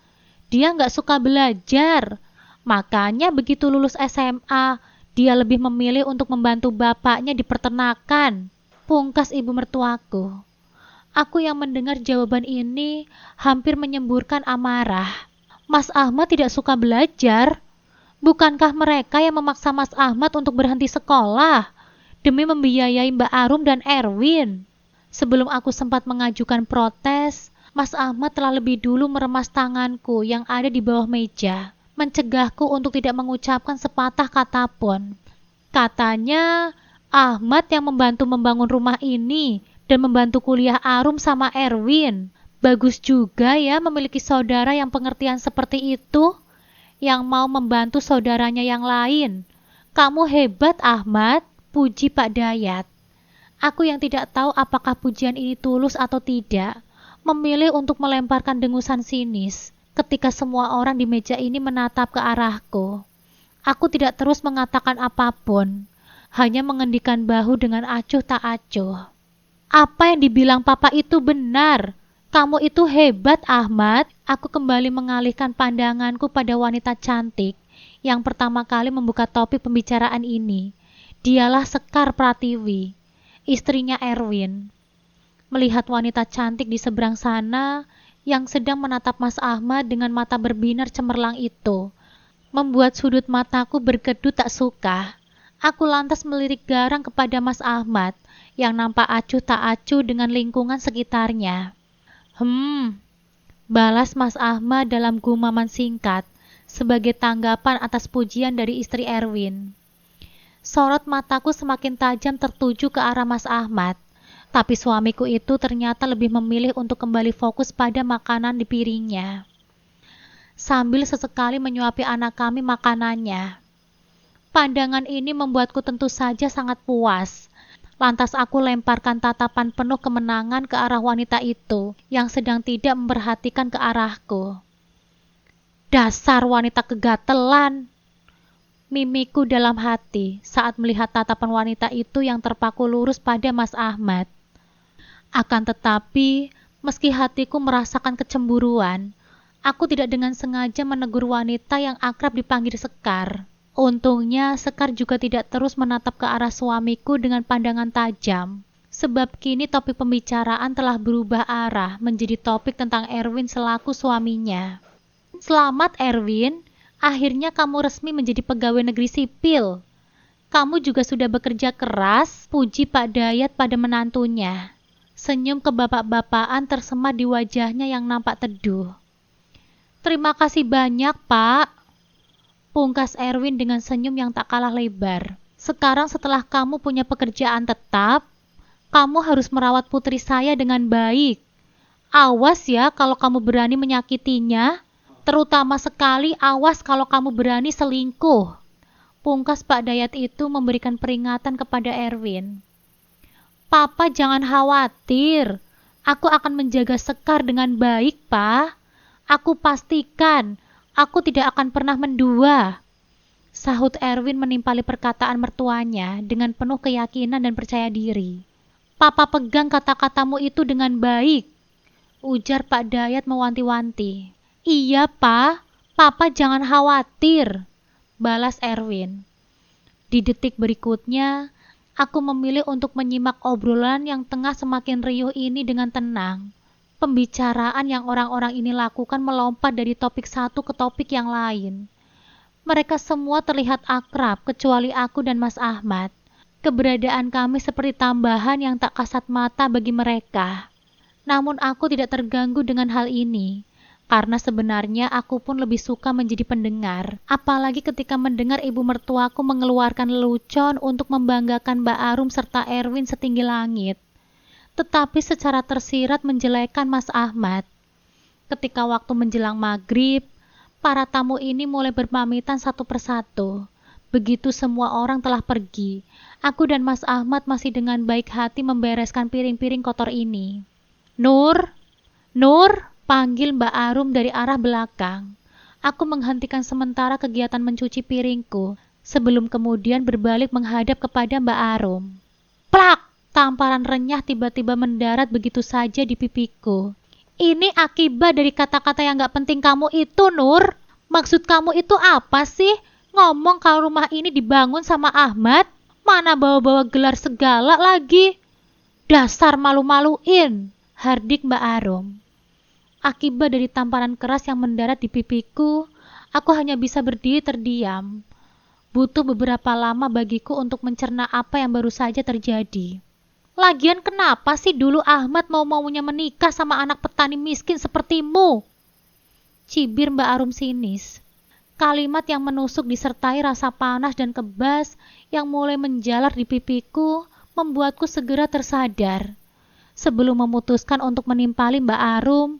Dia nggak suka belajar, makanya begitu lulus SMA, dia lebih memilih untuk membantu bapaknya di peternakan, pungkas ibu mertuaku. Aku yang mendengar jawaban ini hampir menyemburkan amarah. Mas Ahmad tidak suka belajar? Bukankah mereka yang memaksa Mas Ahmad untuk berhenti sekolah demi membiayai Mbak Arum dan Erwin? Sebelum aku sempat mengajukan protes, Mas Ahmad telah lebih dulu meremas tanganku yang ada di bawah meja, mencegahku untuk tidak mengucapkan sepatah kata pun. Katanya, Ahmad yang membantu membangun rumah ini dan membantu kuliah Arum sama Erwin. Bagus juga ya memiliki saudara yang pengertian seperti itu, yang mau membantu saudaranya yang lain. Kamu hebat, Ahmad, puji Pak Dayat. Aku yang tidak tahu apakah pujian ini tulus atau tidak, memilih untuk melemparkan dengusan sinis ketika semua orang di meja ini menatap ke arahku. Aku tidak terus mengatakan apapun, hanya mengendikan bahu dengan acuh tak acuh. Apa yang dibilang papa itu benar. Kamu itu hebat, Ahmad. Aku kembali mengalihkan pandanganku pada wanita cantik yang pertama kali membuka topik pembicaraan ini. Dialah Sekar Pratiwi, istrinya Erwin. Melihat wanita cantik di seberang sana yang sedang menatap Mas Ahmad dengan mata berbinar cemerlang itu, membuat sudut mataku berkedut tak suka. Aku lantas melirik garang kepada Mas Ahmad yang nampak acuh tak acuh dengan lingkungan sekitarnya. Balas Mas Ahmad dalam gumaman singkat sebagai tanggapan atas pujian dari istri Erwin. Sorot mataku semakin tajam tertuju ke arah Mas Ahmad, tapi suamiku itu ternyata lebih memilih untuk kembali fokus pada makanan di piringnya, sambil sesekali menyuapi anak kami makanannya. Pandangan ini membuatku tentu saja sangat puas. Lantas aku lemparkan tatapan penuh kemenangan ke arah wanita itu yang sedang tidak memperhatikan ke arahku. Dasar wanita kegatelan! Mimiku dalam hati saat melihat tatapan wanita itu yang terpaku lurus pada Mas Ahmad. Akan tetapi, meski hatiku merasakan kecemburuan, aku tidak dengan sengaja menegur wanita yang akrab dipanggil Sekar. Untungnya, Sekar juga tidak terus menatap ke arah suamiku dengan pandangan tajam, sebab kini topik pembicaraan telah berubah arah menjadi topik tentang Erwin selaku suaminya. Selamat Erwin, akhirnya kamu resmi menjadi pegawai negeri sipil. Kamu juga sudah bekerja keras, puji Pak Dayat pada menantunya. Senyum kebapak-bapaan tersemat di wajahnya yang nampak teduh. Terima kasih banyak, Pak. Pungkas Erwin dengan senyum yang tak kalah lebar. Sekarang setelah kamu punya pekerjaan tetap, kamu harus merawat putri saya dengan baik. Awas ya kalau kamu berani menyakitinya, terutama sekali awas kalau kamu berani selingkuh. Pungkas Pak Dayat itu memberikan peringatan kepada Erwin. Papa jangan khawatir, aku akan menjaga Sekar dengan baik, Pak. Aku pastikan aku tidak akan pernah mendua. Sahut Erwin menimpali perkataan mertuanya dengan penuh keyakinan dan percaya diri. Papa pegang kata-katamu itu dengan baik, ujar Pak Dayat mewanti-wanti. Iya, Pak. Papa jangan khawatir, balas Erwin. Di detik berikutnya, aku memilih untuk menyimak obrolan yang tengah semakin riuh ini dengan tenang. Pembicaraan yang orang-orang ini lakukan melompat dari topik satu ke topik yang lain. Mereka semua terlihat akrab kecuali aku dan Mas Ahmad. Keberadaan kami seperti tambahan yang tak kasat mata bagi mereka. Namun aku tidak terganggu dengan hal ini, karena sebenarnya aku pun lebih suka menjadi pendengar. Apalagi ketika mendengar ibu mertuaku mengeluarkan lelucon untuk membanggakan Mbak Arum serta Erwin setinggi langit. Tetapi secara tersirat menjelekan Mas Ahmad. Ketika waktu menjelang maghrib, para tamu ini mulai berpamitan satu persatu. Begitu semua orang telah pergi, aku dan Mas Ahmad masih dengan baik hati membereskan piring-piring kotor ini. Nur, Nur, panggil Mbak Arum dari arah belakang. Aku menghentikan sementara kegiatan mencuci piringku, sebelum kemudian berbalik menghadap kepada Mbak Arum. Plak! Tamparan renyah tiba-tiba mendarat begitu saja di pipiku. Ini akibat dari kata-kata yang gak penting kamu itu, Nur. Maksud kamu itu apa sih? Ngomong kalau rumah ini dibangun sama Ahmad, mana bawa-bawa gelar segala lagi. Dasar malu-maluin, hardik Mbak Arum. Akibat dari tamparan keras yang mendarat di pipiku, aku hanya bisa berdiri terdiam. Butuh beberapa lama bagiku untuk mencerna apa yang baru saja terjadi. Lagian kenapa sih dulu Ahmad mau-maunya menikah sama anak petani miskin sepertimu? Cibir Mbak Arum sinis. Kalimat yang menusuk disertai rasa panas dan kebas yang mulai menjalar di pipiku membuatku segera tersadar. Sebelum memutuskan untuk menimpali Mbak Arum,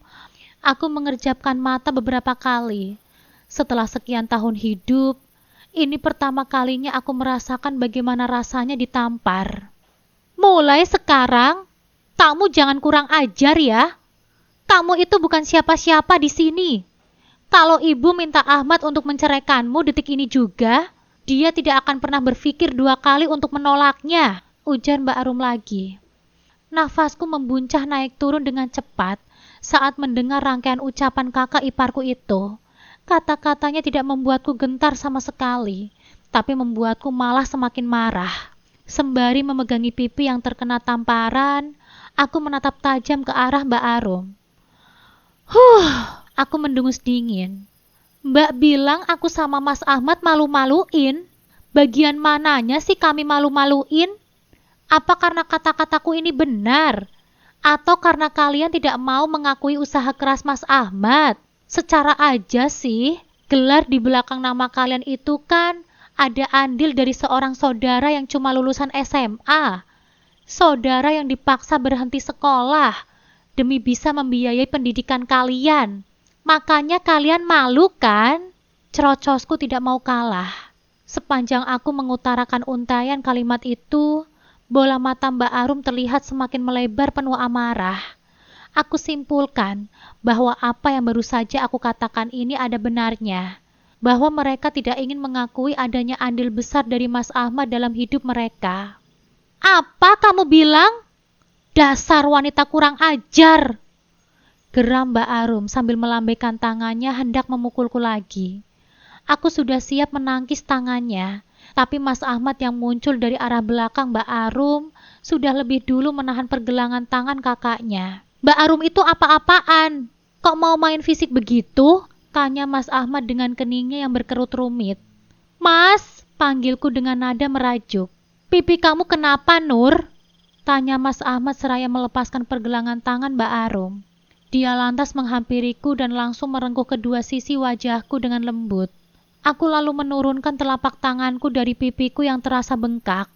aku mengerjapkan mata beberapa kali. Setelah sekian tahun hidup, ini pertama kalinya aku merasakan bagaimana rasanya ditampar. Mulai sekarang, kamu jangan kurang ajar ya. Kamu itu bukan siapa-siapa di sini. Kalau ibu minta Ahmad untuk menceraikanmu detik ini juga, dia tidak akan pernah berpikir dua kali untuk menolaknya, ujar Mbak Arum lagi. Nafasku membuncah naik turun dengan cepat saat mendengar rangkaian ucapan kakak iparku itu. Kata-katanya tidak membuatku gentar sama sekali, tapi membuatku malah semakin marah. Sembari memegangi pipi yang terkena tamparan, aku menatap tajam ke arah Mbak Arum. Aku mendengus dingin. Mbak bilang aku sama Mas Ahmad malu-maluin. Bagian mananya sih kami malu-maluin? Apa karena kata-kataku ini benar? Atau karena kalian tidak mau mengakui usaha keras Mas Ahmad? Secara aja sih, gelar di belakang nama kalian itu kan ada andil dari seorang saudara yang cuma lulusan SMA. Saudara yang dipaksa berhenti sekolah demi bisa membiayai pendidikan kalian. Makanya kalian malu kan? Cerocosku tidak mau kalah. Sepanjang aku mengutarakan untaian kalimat itu, Bola mata Mbak Arum terlihat semakin melebar penuh amarah. Aku simpulkan bahwa apa yang baru saja aku katakan ini ada benarnya. Bahwa mereka tidak ingin mengakui adanya andil besar dari Mas Ahmad dalam hidup mereka. Apa kamu bilang? Dasar wanita kurang ajar! Geram Mbak Arum sambil melambaikan tangannya hendak memukulku lagi. Aku sudah siap menangkis tangannya, tapi Mas Ahmad yang muncul dari arah belakang Mbak Arum sudah lebih dulu menahan pergelangan tangan kakaknya. Mbak Arum itu apa-apaan? Kok mau main fisik begitu? Tanya Mas Ahmad dengan keningnya yang berkerut rumit. Mas, panggilku dengan nada merajuk. Pipi kamu kenapa, Nur? Tanya Mas Ahmad seraya melepaskan pergelangan tangan Mbak Arum. Dia lantas menghampiriku dan langsung merengkuh kedua sisi wajahku dengan lembut. Aku lalu menurunkan telapak tanganku dari pipiku yang terasa bengkak.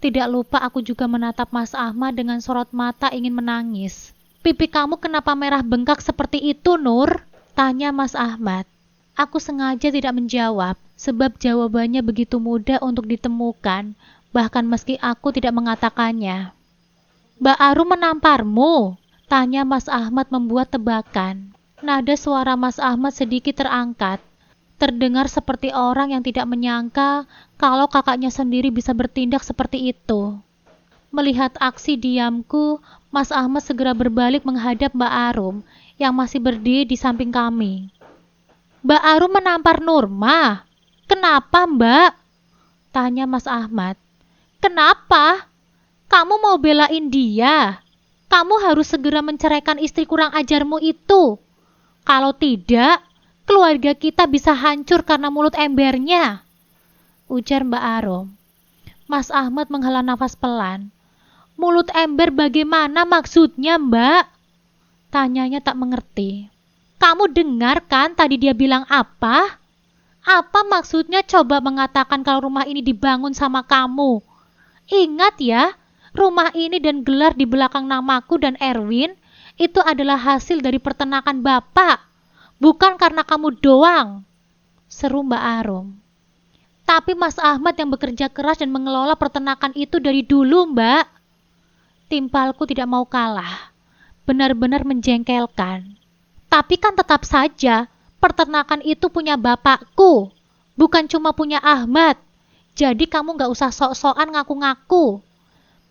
Tidak lupa aku juga menatap Mas Ahmad dengan sorot mata ingin menangis. Pipi kamu kenapa merah bengkak seperti itu, Nur? Tanya Mas Ahmad. Aku sengaja tidak menjawab, sebab jawabannya begitu mudah untuk ditemukan, bahkan meski aku tidak mengatakannya. Mbak Arum menamparmu? Tanya Mas Ahmad membuat tebakan. Nada suara Mas Ahmad sedikit terangkat. Terdengar seperti orang yang tidak menyangka kalau kakaknya sendiri bisa bertindak seperti itu. Melihat aksi diamku, Mas Ahmad segera berbalik menghadap Mbak Arum yang masih berdiri di samping kami. Mbak Arum menampar Nurma. Kenapa, Mbak? Tanya Mas Ahmad. Kenapa? Kamu mau belain dia? Kamu harus segera menceraikan istri kurang ajarmu itu. Kalau tidak, keluarga kita bisa hancur karena mulut embernya, ujar Mbak Arum. Mas Ahmad menghela nafas pelan. Mulut ember bagaimana maksudnya, Mbak? Tanyanya tak mengerti. Kamu dengar kan tadi dia bilang apa? Apa maksudnya coba mengatakan kalau rumah ini dibangun sama kamu? Ingat ya, rumah ini dan gelar di belakang namaku dan Erwin itu adalah hasil dari peternakan Bapak. Bukan karena kamu doang, seru Mbak Arum. Tapi Mas Ahmad yang bekerja keras dan mengelola peternakan itu dari dulu, Mbak. Timpalku tidak mau kalah. Benar-benar menjengkelkan. Tapi kan tetap saja, peternakan itu punya bapakku. Bukan cuma punya Ahmad. Jadi kamu gak usah sok-sokan ngaku-ngaku.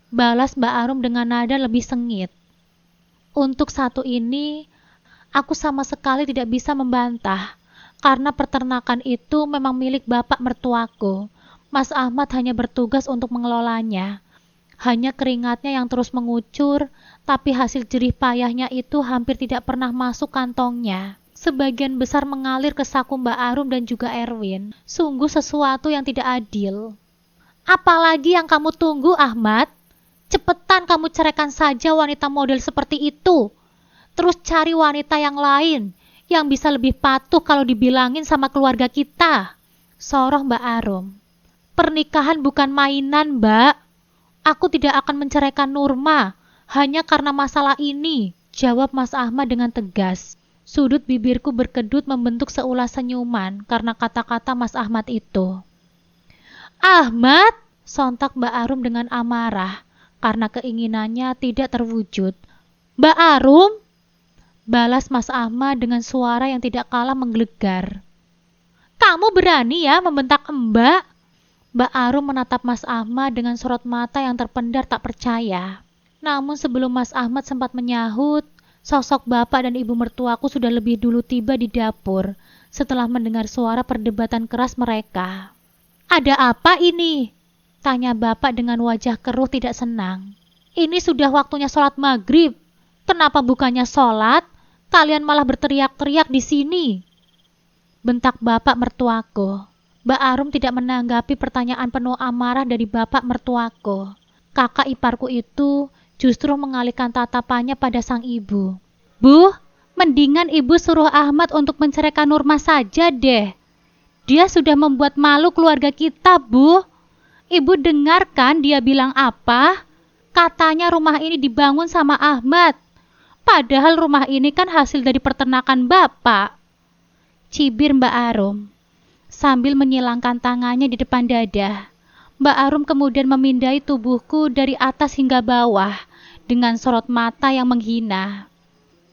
Balas Mbak Arum dengan nada lebih sengit. Untuk satu ini, aku sama sekali tidak bisa membantah, karena peternakan itu memang milik bapak mertuaku. Mas Ahmad hanya bertugas untuk mengelolanya. Hanya keringatnya yang terus mengucur, tapi hasil jerih payahnya itu hampir tidak pernah masuk kantongnya. Sebagian besar mengalir ke saku Mbak Arum dan juga Erwin. Sungguh sesuatu yang tidak adil. Apalagi yang kamu tunggu, Ahmad? Cepetan kamu ceraikan saja wanita model seperti itu. Terus cari wanita yang lain, yang bisa lebih patuh kalau dibilangin sama keluarga kita. Soroh Mbak Arum. Pernikahan bukan mainan, Mbak. Aku tidak akan menceraikan Nurma, hanya karena masalah ini, jawab Mas Ahmad dengan tegas. Sudut bibirku berkedut membentuk seulas senyuman karena kata-kata Mas Ahmad itu. Ahmad, sontak Mbak Arum dengan amarah, karena keinginannya tidak terwujud. Mbak Arum, balas Mas Ahmad dengan suara yang tidak kalah menggelegar. Kamu berani ya membentak Mbak? Mbak Arum menatap Mas Ahmad dengan sorot mata yang terpendar tak percaya. Namun sebelum Mas Ahmad sempat menyahut, sosok bapak dan ibu mertuaku sudah lebih dulu tiba di dapur setelah mendengar suara perdebatan keras mereka. Ada apa ini? Tanya bapak dengan wajah keruh tidak senang. Ini sudah waktunya sholat maghrib. Kenapa bukannya sholat? Kalian malah berteriak-teriak di sini. Bentak bapak mertuaku. Mbak Arum tidak menanggapi pertanyaan penuh amarah dari bapak mertuaku. Kakak iparku itu justru mengalihkan tatapannya pada sang ibu. Bu, mendingan ibu suruh Ahmad untuk menceraikan Nurma saja deh. Dia sudah membuat malu keluarga kita, Bu. Ibu dengarkan dia bilang apa? Katanya rumah ini dibangun sama Ahmad. Padahal rumah ini kan hasil dari peternakan Bapak. Cibir Mbak Arum sambil menyilangkan tangannya di depan dada. Mbak Arum kemudian memindai tubuhku dari atas hingga bawah dengan sorot mata yang menghina.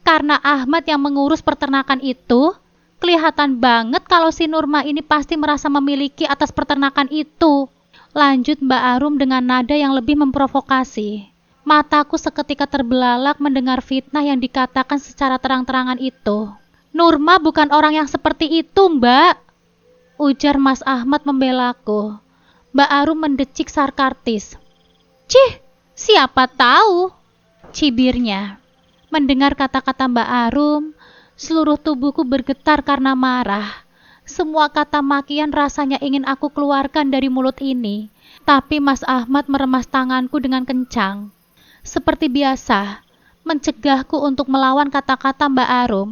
Karena Ahmad yang mengurus peternakan itu, kelihatan banget kalau si Nurma ini pasti merasa memiliki atas peternakan itu. Lanjut Mbak Arum dengan nada yang lebih memprovokasi. Mataku seketika terbelalak mendengar fitnah yang dikatakan secara terang-terangan itu. Nurma bukan orang yang seperti itu, Mbak, ujar Mas Ahmad membelaku. Mbak Arum mendecik sarkastis. Cih, siapa tahu, cibirnya. Mendengar kata-kata Mbak Arum, seluruh tubuhku bergetar karena marah. Semua kata makian rasanya ingin aku keluarkan dari mulut ini, tapi Mas Ahmad meremas tanganku dengan kencang. Seperti biasa, mencegahku untuk melawan kata-kata Mbak Arum.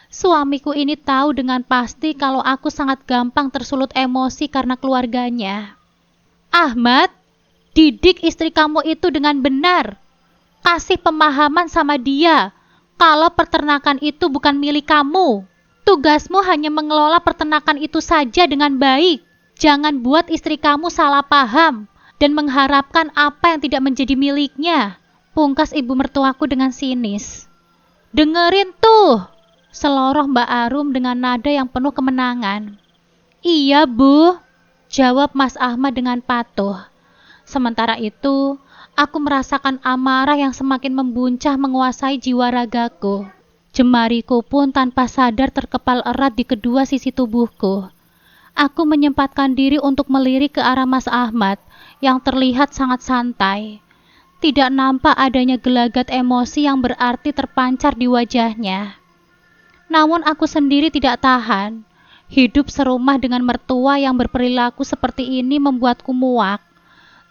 Suamiku ini tahu dengan pasti kalau aku sangat gampang tersulut emosi karena keluarganya. Ahmad, didik istri kamu itu dengan benar. Kasih pemahaman sama dia kalau peternakan itu bukan milik kamu. Tugasmu hanya mengelola peternakan itu saja dengan baik. Jangan buat istri kamu salah paham dan mengharapkan apa yang tidak menjadi miliknya, pungkas ibu mertuaku dengan sinis. Dengerin tuh, seloroh Mbak Arum dengan nada yang penuh kemenangan. Iya, Bu, jawab Mas Ahmad dengan patuh. Sementara itu, aku merasakan amarah yang semakin membuncah menguasai jiwa ragaku. Jemariku pun tanpa sadar terkepal erat di kedua sisi tubuhku. Aku menyempatkan diri untuk melirik ke arah Mas Ahmad yang terlihat sangat santai. Tidak nampak adanya gelagat emosi yang berarti terpancar di wajahnya. Namun aku sendiri tidak tahan. Hidup serumah dengan mertua yang berperilaku seperti ini membuatku muak.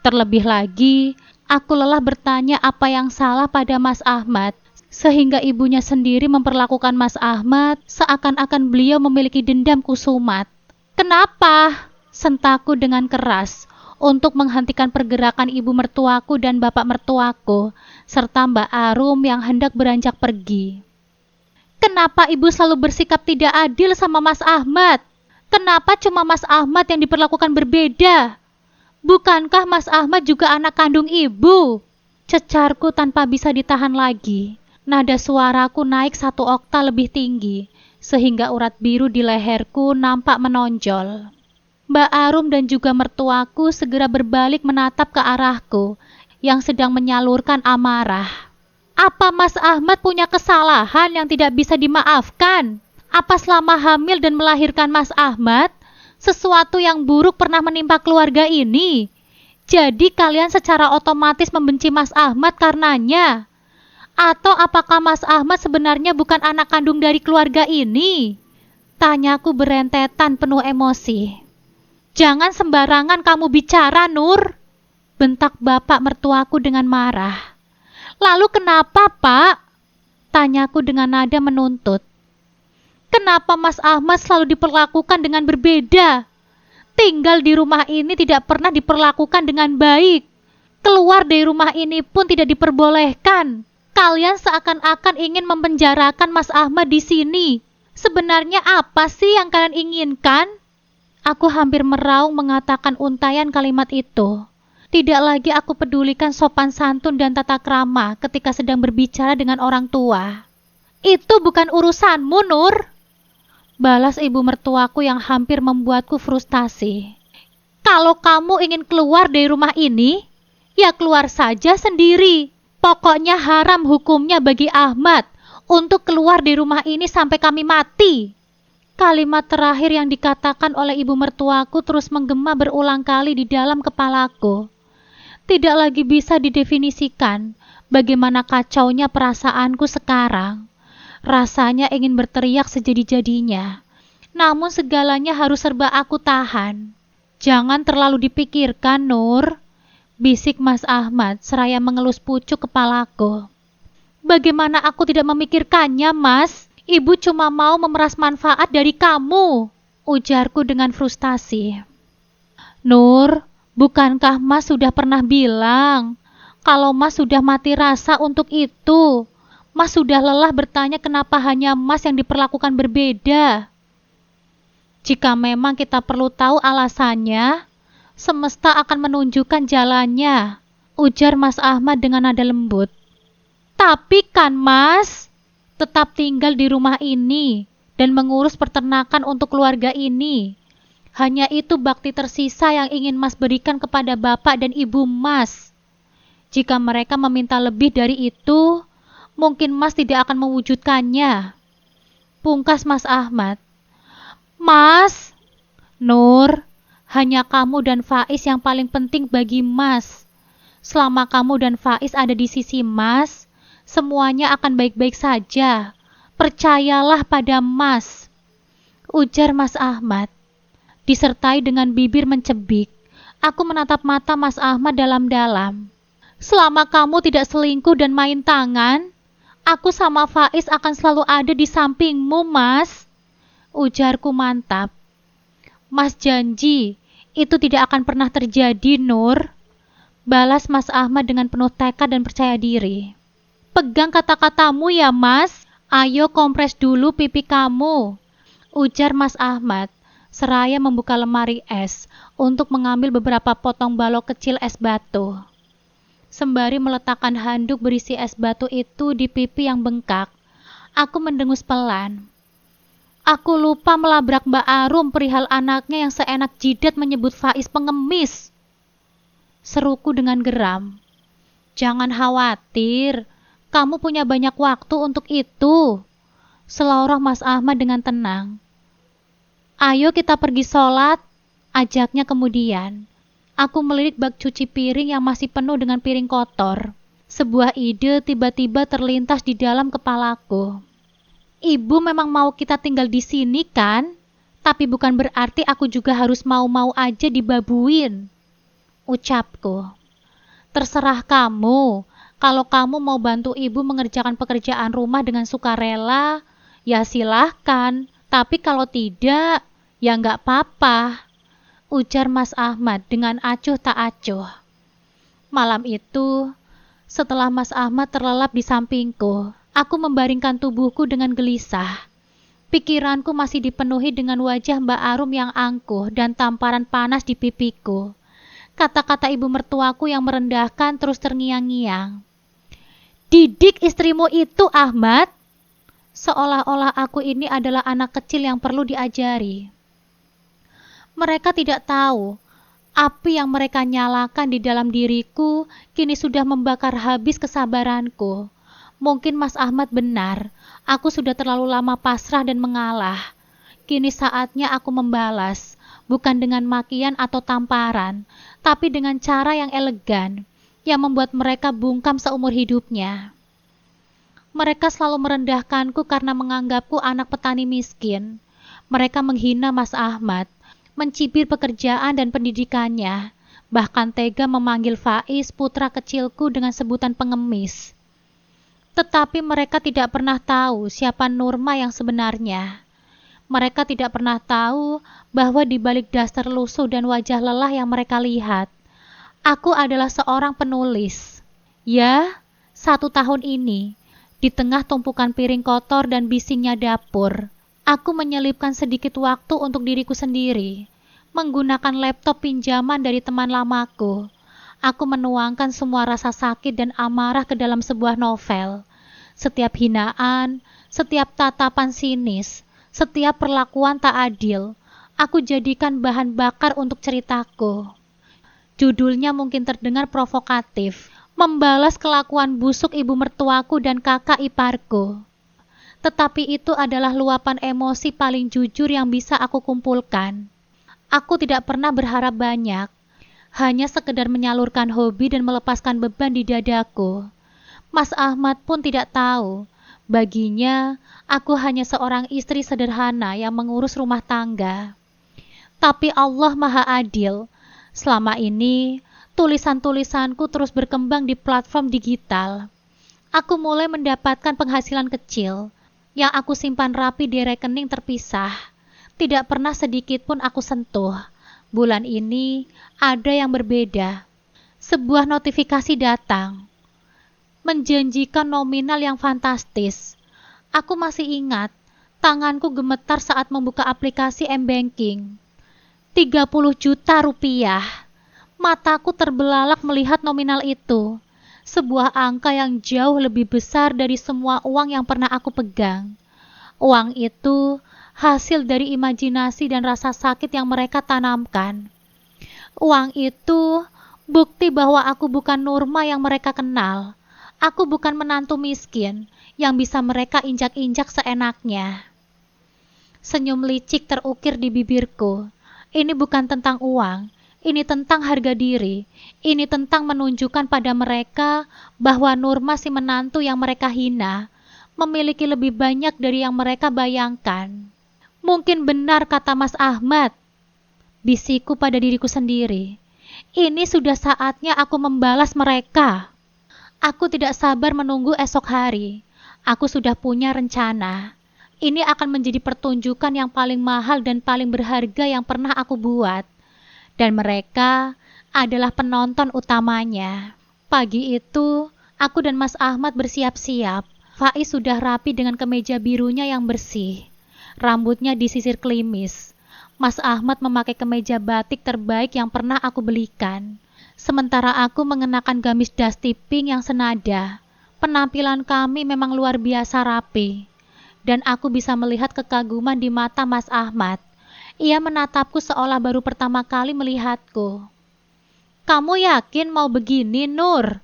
Terlebih lagi, aku lelah bertanya apa yang salah pada Mas Ahmad, sehingga ibunya sendiri memperlakukan Mas Ahmad seakan-akan beliau memiliki dendam kusumat. Kenapa? Sentakku dengan keras untuk menghentikan pergerakan ibu mertuaku dan bapak mertuaku, serta Mbak Arum yang hendak beranjak pergi. Kenapa ibu selalu bersikap tidak adil sama Mas Ahmad? Kenapa cuma Mas Ahmad yang diperlakukan berbeda? Bukankah Mas Ahmad juga anak kandung ibu? Cecarku tanpa bisa ditahan lagi. Nada suaraku naik 1 okta lebih tinggi, sehingga urat biru di leherku nampak menonjol. Mbak Arum dan juga mertuaku segera berbalik menatap ke arahku, yang sedang menyalurkan amarah. Apa Mas Ahmad punya kesalahan yang tidak bisa dimaafkan? Apa selama hamil dan melahirkan Mas Ahmad, sesuatu yang buruk pernah menimpa keluarga ini? Jadi kalian secara otomatis membenci Mas Ahmad karenanya? Atau apakah Mas Ahmad sebenarnya bukan anak kandung dari keluarga ini? Tanyaku berentetan penuh emosi. Jangan sembarangan kamu bicara, Nur, bentak bapak mertuaku dengan marah. Lalu kenapa, Pak? Tanyaku dengan nada menuntut. Kenapa Mas Ahmad selalu diperlakukan dengan berbeda? Tinggal di rumah ini tidak pernah diperlakukan dengan baik. Keluar dari rumah ini pun tidak diperbolehkan. Kalian seakan-akan ingin memenjarakan Mas Ahmad di sini. Sebenarnya apa sih yang kalian inginkan? Aku hampir meraung mengatakan untayan kalimat itu. Tidak lagi aku pedulikan sopan santun dan tata krama ketika sedang berbicara dengan orang tua. Itu bukan urusanmu, Nur, balas ibu mertuaku yang hampir membuatku frustasi. Kalau kamu ingin keluar dari rumah ini, ya keluar saja sendiri. Pokoknya haram hukumnya bagi Ahmad untuk keluar dari rumah ini sampai kami mati. Kalimat terakhir yang dikatakan oleh ibu mertuaku terus menggema berulang kali di dalam kepalaku. Tidak lagi bisa didefinisikan bagaimana kacaunya perasaanku sekarang. Rasanya ingin berteriak sejadi-jadinya. Namun segalanya harus serba aku tahan. Jangan terlalu dipikirkan, Nur, bisik Mas Ahmad seraya mengelus pucuk kepalaku. Bagaimana aku tidak memikirkannya, Mas? Ibu cuma mau memeras manfaat dari kamu, ujarku dengan frustasi. Nur, bukankah Mas sudah pernah bilang kalau Mas sudah mati rasa untuk itu? Mas sudah lelah bertanya kenapa hanya Mas yang diperlakukan berbeda. Jika memang kita perlu tahu alasannya, Semesta akan menunjukkan jalannya, ujar Mas Ahmad dengan nada lembut. Tapi kan Mas, tetap tinggal di rumah ini dan mengurus peternakan untuk keluarga ini. Hanya itu bakti tersisa yang ingin Mas berikan kepada Bapak dan Ibu Mas. Jika mereka meminta lebih dari itu, mungkin Mas tidak akan mewujudkannya. Pungkas Mas Ahmad. Mas, Nur, hanya kamu dan Faiz yang paling penting bagi Mas. Selama kamu dan Faiz ada di sisi Mas, semuanya akan baik-baik saja. Percayalah pada Mas, ujar Mas Ahmad. Disertai dengan bibir mencebik, aku menatap mata Mas Ahmad dalam-dalam. Selama kamu tidak selingkuh dan main tangan, aku sama Faiz akan selalu ada di sampingmu, Mas. Ujarku mantap. Mas janji, itu tidak akan pernah terjadi, Nur. Balas Mas Ahmad dengan penuh tekad dan percaya diri. Pegang kata-katamu ya, Mas. Ayo kompres dulu pipi kamu, ujar Mas Ahmad, seraya membuka lemari es untuk mengambil beberapa potong balok kecil es batu. Sembari meletakkan handuk berisi es batu itu di pipi yang bengkak, aku mendengus pelan. Aku lupa melabrak Mbak Arum perihal anaknya yang seenak jidat menyebut Faiz pengemis. Seruku dengan geram. Jangan khawatir, kamu punya banyak waktu untuk itu. Seloroh Mas Ahmad dengan tenang. Ayo kita pergi sholat, ajaknya kemudian. Aku melirik bak cuci piring yang masih penuh dengan piring kotor. Sebuah ide tiba-tiba terlintas di dalam kepalaku. Ibu memang mau kita tinggal di sini kan? Tapi bukan berarti aku juga harus mau-mau aja dibabuin, ucapku. Terserah kamu. Kalau kamu mau bantu ibu mengerjakan pekerjaan rumah dengan sukarela, ya silahkan. Tapi kalau tidak, ya nggak apa-apa, ujar Mas Ahmad dengan acuh tak acuh. Malam itu, setelah Mas Ahmad terlelap di sampingku, aku membaringkan tubuhku dengan gelisah. Pikiranku masih dipenuhi dengan wajah Mbak Arum yang angkuh dan tamparan panas di pipiku. Kata-kata ibu mertuaku yang merendahkan terus terngiang-ngiang. Didik istrimu itu, Ahmad. Seolah-olah aku ini adalah anak kecil yang perlu diajari. Mereka tidak tahu, api yang mereka nyalakan di dalam diriku kini sudah membakar habis kesabaranku. Mungkin Mas Ahmad benar, aku sudah terlalu lama pasrah dan mengalah. Kini saatnya aku membalas, bukan dengan makian atau tamparan, tapi dengan cara yang elegan, yang membuat mereka bungkam seumur hidupnya. Mereka selalu merendahkanku karena menganggapku anak petani miskin. Mereka menghina Mas Ahmad, mencibir pekerjaan dan pendidikannya, bahkan tega memanggil Faiz putra kecilku dengan sebutan pengemis. Tetapi mereka tidak pernah tahu siapa Nurma yang sebenarnya. Mereka tidak pernah tahu bahwa di balik daster lusuh dan wajah lelah yang mereka lihat, aku adalah seorang penulis. Ya, 1 tahun ini, di tengah tumpukan piring kotor dan bisingnya dapur, aku menyelipkan sedikit waktu untuk diriku sendiri, menggunakan laptop pinjaman dari teman lamaku. Aku menuangkan semua rasa sakit dan amarah ke dalam sebuah novel. Setiap hinaan, setiap tatapan sinis, setiap perlakuan tak adil, aku jadikan bahan bakar untuk ceritaku. Judulnya mungkin terdengar provokatif, membalas kelakuan busuk ibu mertuaku dan kakak iparku. Tetapi itu adalah luapan emosi paling jujur yang bisa aku kumpulkan. Aku tidak pernah berharap banyak, hanya sekedar menyalurkan hobi dan melepaskan beban di dadaku. Mas Ahmad pun tidak tahu, baginya aku hanya seorang istri sederhana yang mengurus rumah tangga. Tapi Allah Maha Adil, selama ini tulisan-tulisanku terus berkembang di platform digital. Aku mulai mendapatkan penghasilan kecil yang aku simpan rapi di rekening terpisah. Tidak pernah sedikit pun aku sentuh. Bulan ini ada yang berbeda. Sebuah notifikasi datang, menjanjikan nominal yang fantastis. Aku masih ingat, tanganku gemetar saat membuka aplikasi M-Banking. 30 juta rupiah. Mataku terbelalak melihat nominal itu. Sebuah angka yang jauh lebih besar dari semua uang yang pernah aku pegang. Uang itu hasil dari imajinasi dan rasa sakit yang mereka tanamkan. Uang itu bukti bahwa aku bukan Nurma yang mereka kenal. Aku bukan menantu miskin yang bisa mereka injak-injak seenaknya. Senyum licik terukir di bibirku. Ini bukan tentang uang, ini tentang harga diri. Ini tentang menunjukkan pada mereka bahwa Nurma si menantu yang mereka hina memiliki lebih banyak dari yang mereka bayangkan. Mungkin benar kata Mas Ahmad, bisikku pada diriku sendiri. Ini sudah saatnya aku membalas mereka. Aku tidak sabar menunggu esok hari. Aku sudah punya rencana. Ini akan menjadi pertunjukan yang paling mahal dan paling berharga yang pernah aku buat. Dan mereka adalah penonton utamanya. Pagi itu, aku dan Mas Ahmad bersiap-siap. Faiz sudah rapi dengan kemeja birunya yang bersih. Rambutnya disisir klimis. Mas Ahmad memakai kemeja batik terbaik yang pernah aku belikan. Sementara aku mengenakan gamis dusty pink yang senada. Penampilan kami memang luar biasa rapi. Dan aku bisa melihat kekaguman di mata Mas Ahmad. Ia menatapku seolah baru pertama kali melihatku. "Kamu yakin mau begini, Nur?"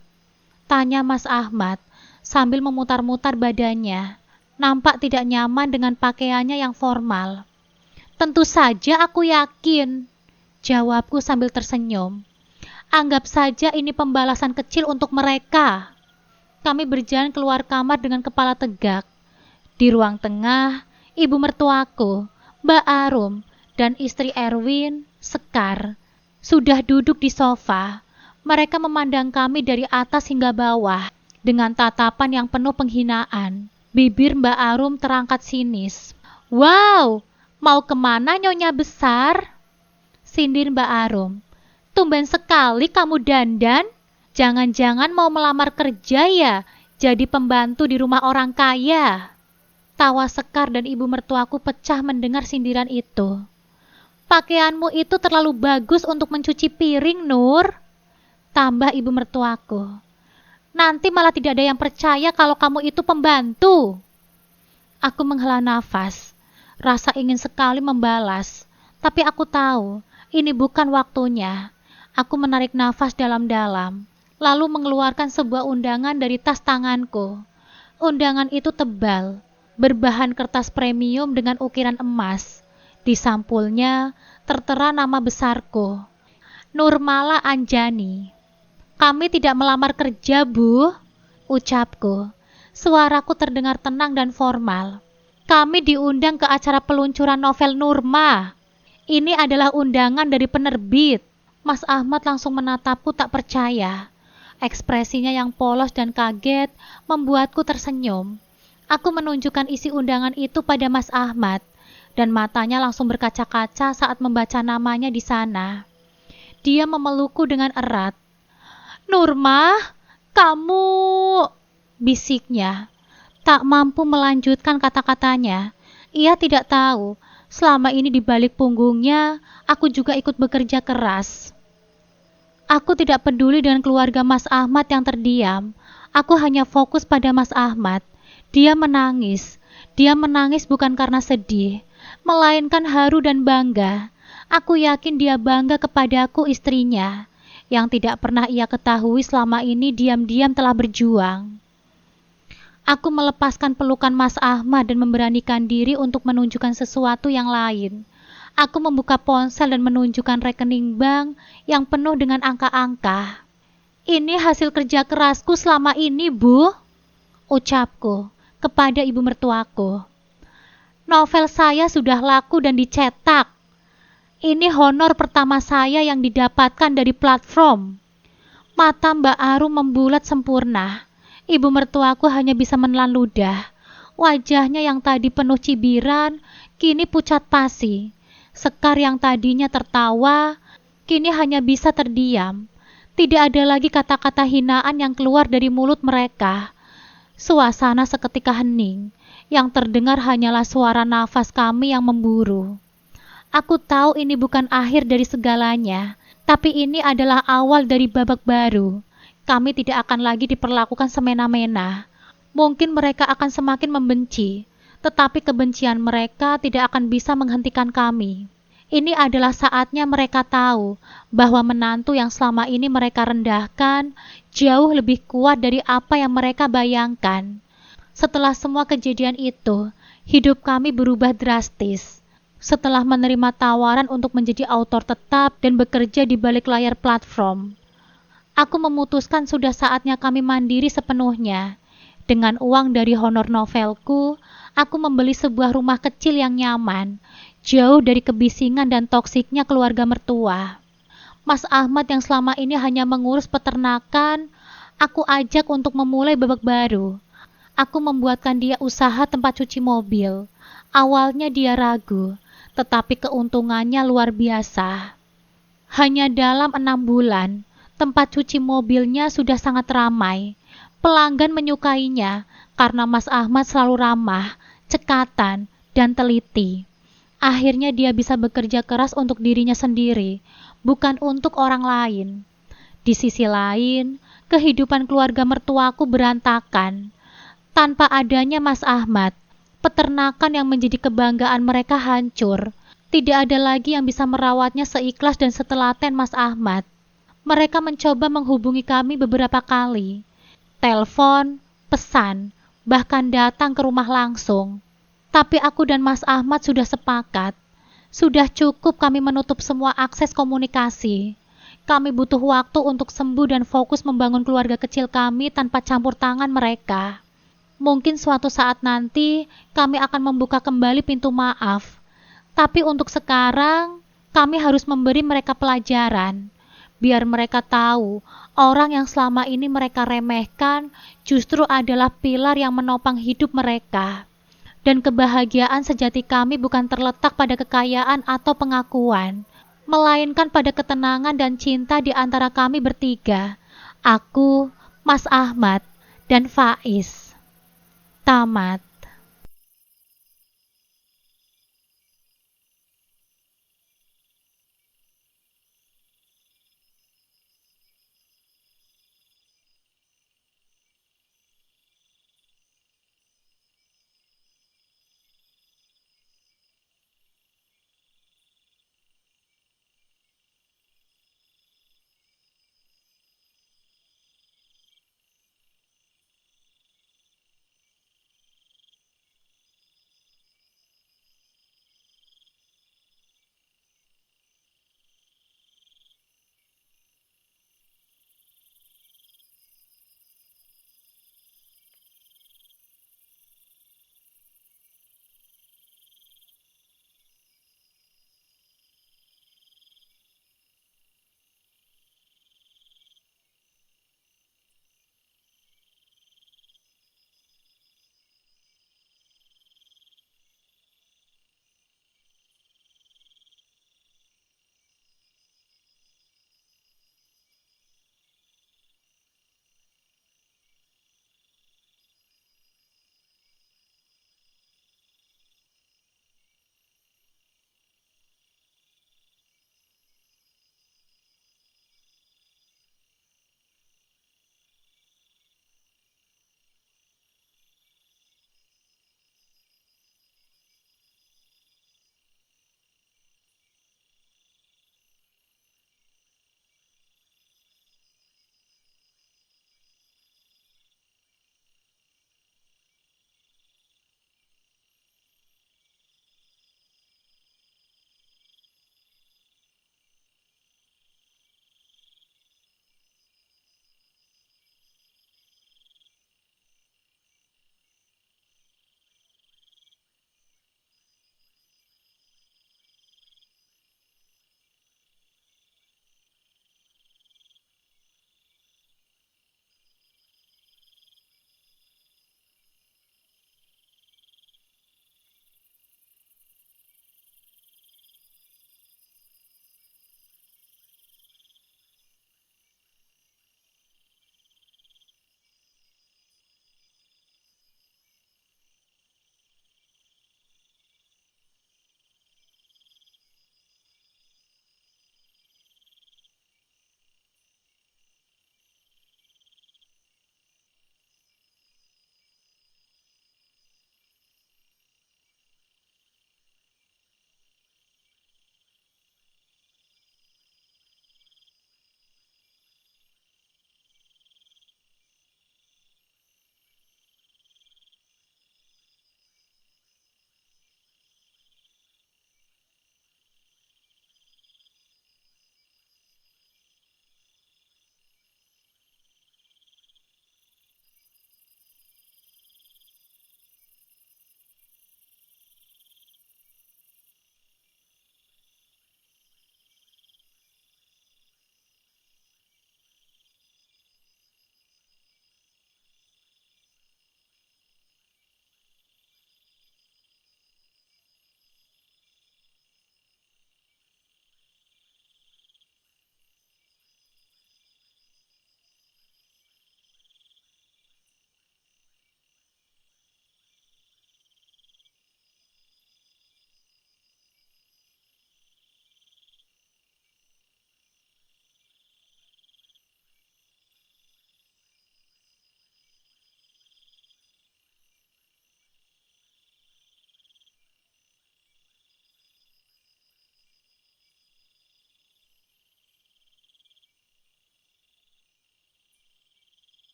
tanya Mas Ahmad sambil memutar-mutar badannya. Nampak tidak nyaman dengan pakaiannya yang formal. "Tentu saja aku yakin," jawabku sambil tersenyum. "Anggap saja ini pembalasan kecil untuk mereka." Kami berjalan keluar kamar dengan kepala tegak. Di ruang tengah, ibu mertuaku, Mbak Arum, dan istri Erwin, Sekar, sudah duduk di sofa. Mereka memandang kami dari atas hingga bawah, dengan tatapan yang penuh penghinaan. Bibir Mbak Arum terangkat sinis. "Wow, mau kemana Nyonya Besar?" sindir Mbak Arum. "Tumben sekali kamu dandan. Jangan-jangan mau melamar kerja ya, jadi pembantu di rumah orang kaya." Tawa Sekar dan ibu mertuaku pecah mendengar sindiran itu. "Pakaianmu itu terlalu bagus untuk mencuci piring, Nur," tambah ibu mertuaku. "Nanti malah tidak ada yang percaya kalau kamu itu pembantu." Aku menghela nafas. Rasa ingin sekali membalas, tapi aku tahu ini bukan waktunya. Aku menarik nafas dalam-dalam, lalu mengeluarkan sebuah undangan dari tas tanganku. Undangan itu tebal, berbahan kertas premium dengan ukiran emas. Di sampulnya tertera nama besarku, Nurmala Anjani. "Kami tidak melamar kerja, Bu," ucapku. Suaraku terdengar tenang dan formal. "Kami diundang ke acara peluncuran novel Nurma. Ini adalah undangan dari penerbit." Mas Ahmad langsung menatapku tak percaya. Ekspresinya yang polos dan kaget membuatku tersenyum. Aku menunjukkan isi undangan itu pada Mas Ahmad, dan matanya langsung berkaca-kaca saat membaca namanya di sana. Dia memelukku dengan erat. "Nurma, kamu..." bisiknya. Tak mampu melanjutkan kata-katanya. Ia tidak tahu, selama ini di balik punggungnya, aku juga ikut bekerja keras. Aku tidak peduli dengan keluarga Mas Ahmad yang terdiam. Aku hanya fokus pada Mas Ahmad. Dia menangis. Dia menangis bukan karena sedih, melainkan haru dan bangga. Aku yakin dia bangga kepadaku, istrinya, yang tidak pernah ia ketahui selama ini diam-diam telah berjuang. Aku melepaskan pelukan Mas Ahmad dan memberanikan diri untuk menunjukkan sesuatu yang lain. Aku membuka ponsel dan menunjukkan rekening bank yang penuh dengan angka-angka. "Ini hasil kerja kerasku selama ini, Bu," ucapku kepada ibu mertuaku. "Novel saya sudah laku dan dicetak. Ini honor pertama saya yang didapatkan dari platform." Mata Mbak Arum membulat sempurna. Ibu mertuaku hanya bisa menelan ludah. Wajahnya yang tadi penuh cibiran, kini pucat pasi. Sekar yang tadinya tertawa, kini hanya bisa terdiam. Tidak ada lagi kata-kata hinaan yang keluar dari mulut mereka. Suasana seketika hening, yang terdengar hanyalah suara nafas kami yang memburu. Aku tahu ini bukan akhir dari segalanya, Tapi ini adalah awal dari babak baru. Kami tidak akan lagi diperlakukan semena-mena. Mungkin mereka akan semakin membenci, tetapi kebencian mereka tidak akan bisa menghentikan kami. Ini adalah saatnya mereka tahu bahwa menantu yang selama ini mereka rendahkan jauh lebih kuat dari apa yang mereka bayangkan. Setelah semua kejadian itu, hidup kami berubah drastis. Setelah menerima tawaran untuk menjadi autor tetap dan bekerja di balik layar platform, aku memutuskan sudah saatnya kami mandiri sepenuhnya. Dengan uang dari honor novelku, aku membeli sebuah rumah kecil yang nyaman, jauh dari kebisingan dan toksiknya keluarga mertua. Mas Ahmad yang selama ini hanya mengurus peternakan, aku ajak untuk memulai babak baru. Aku membuatkan dia usaha tempat cuci mobil. Awalnya dia ragu, tetapi keuntungannya luar biasa. Hanya dalam 6 bulan, tempat cuci mobilnya sudah sangat ramai. Pelanggan menyukainya karena Mas Ahmad selalu ramah, cekatan, dan teliti. Akhirnya dia bisa bekerja keras untuk dirinya sendiri, bukan untuk orang lain. Di sisi lain, kehidupan keluarga mertuaku berantakan. Tanpa adanya Mas Ahmad, peternakan yang menjadi kebanggaan mereka hancur. Tidak ada lagi yang bisa merawatnya seikhlas dan setelaten Mas Ahmad. Mereka mencoba menghubungi kami beberapa kali. Telepon, pesan, bahkan datang ke rumah langsung. Tapi aku dan Mas Ahmad sudah sepakat. Sudah cukup kami menutup semua akses komunikasi. Kami butuh waktu untuk sembuh dan fokus membangun keluarga kecil kami tanpa campur tangan mereka. Mungkin suatu saat nanti kami akan membuka kembali pintu maaf. Tapi untuk sekarang, kami harus memberi mereka pelajaran. Biar mereka tahu, orang yang selama ini mereka remehkan justru adalah pilar yang menopang hidup mereka. Dan kebahagiaan sejati kami bukan terletak pada kekayaan atau pengakuan, melainkan pada ketenangan dan cinta di antara kami bertiga. Aku, Mas Ahmad, dan Faiz. Tamat.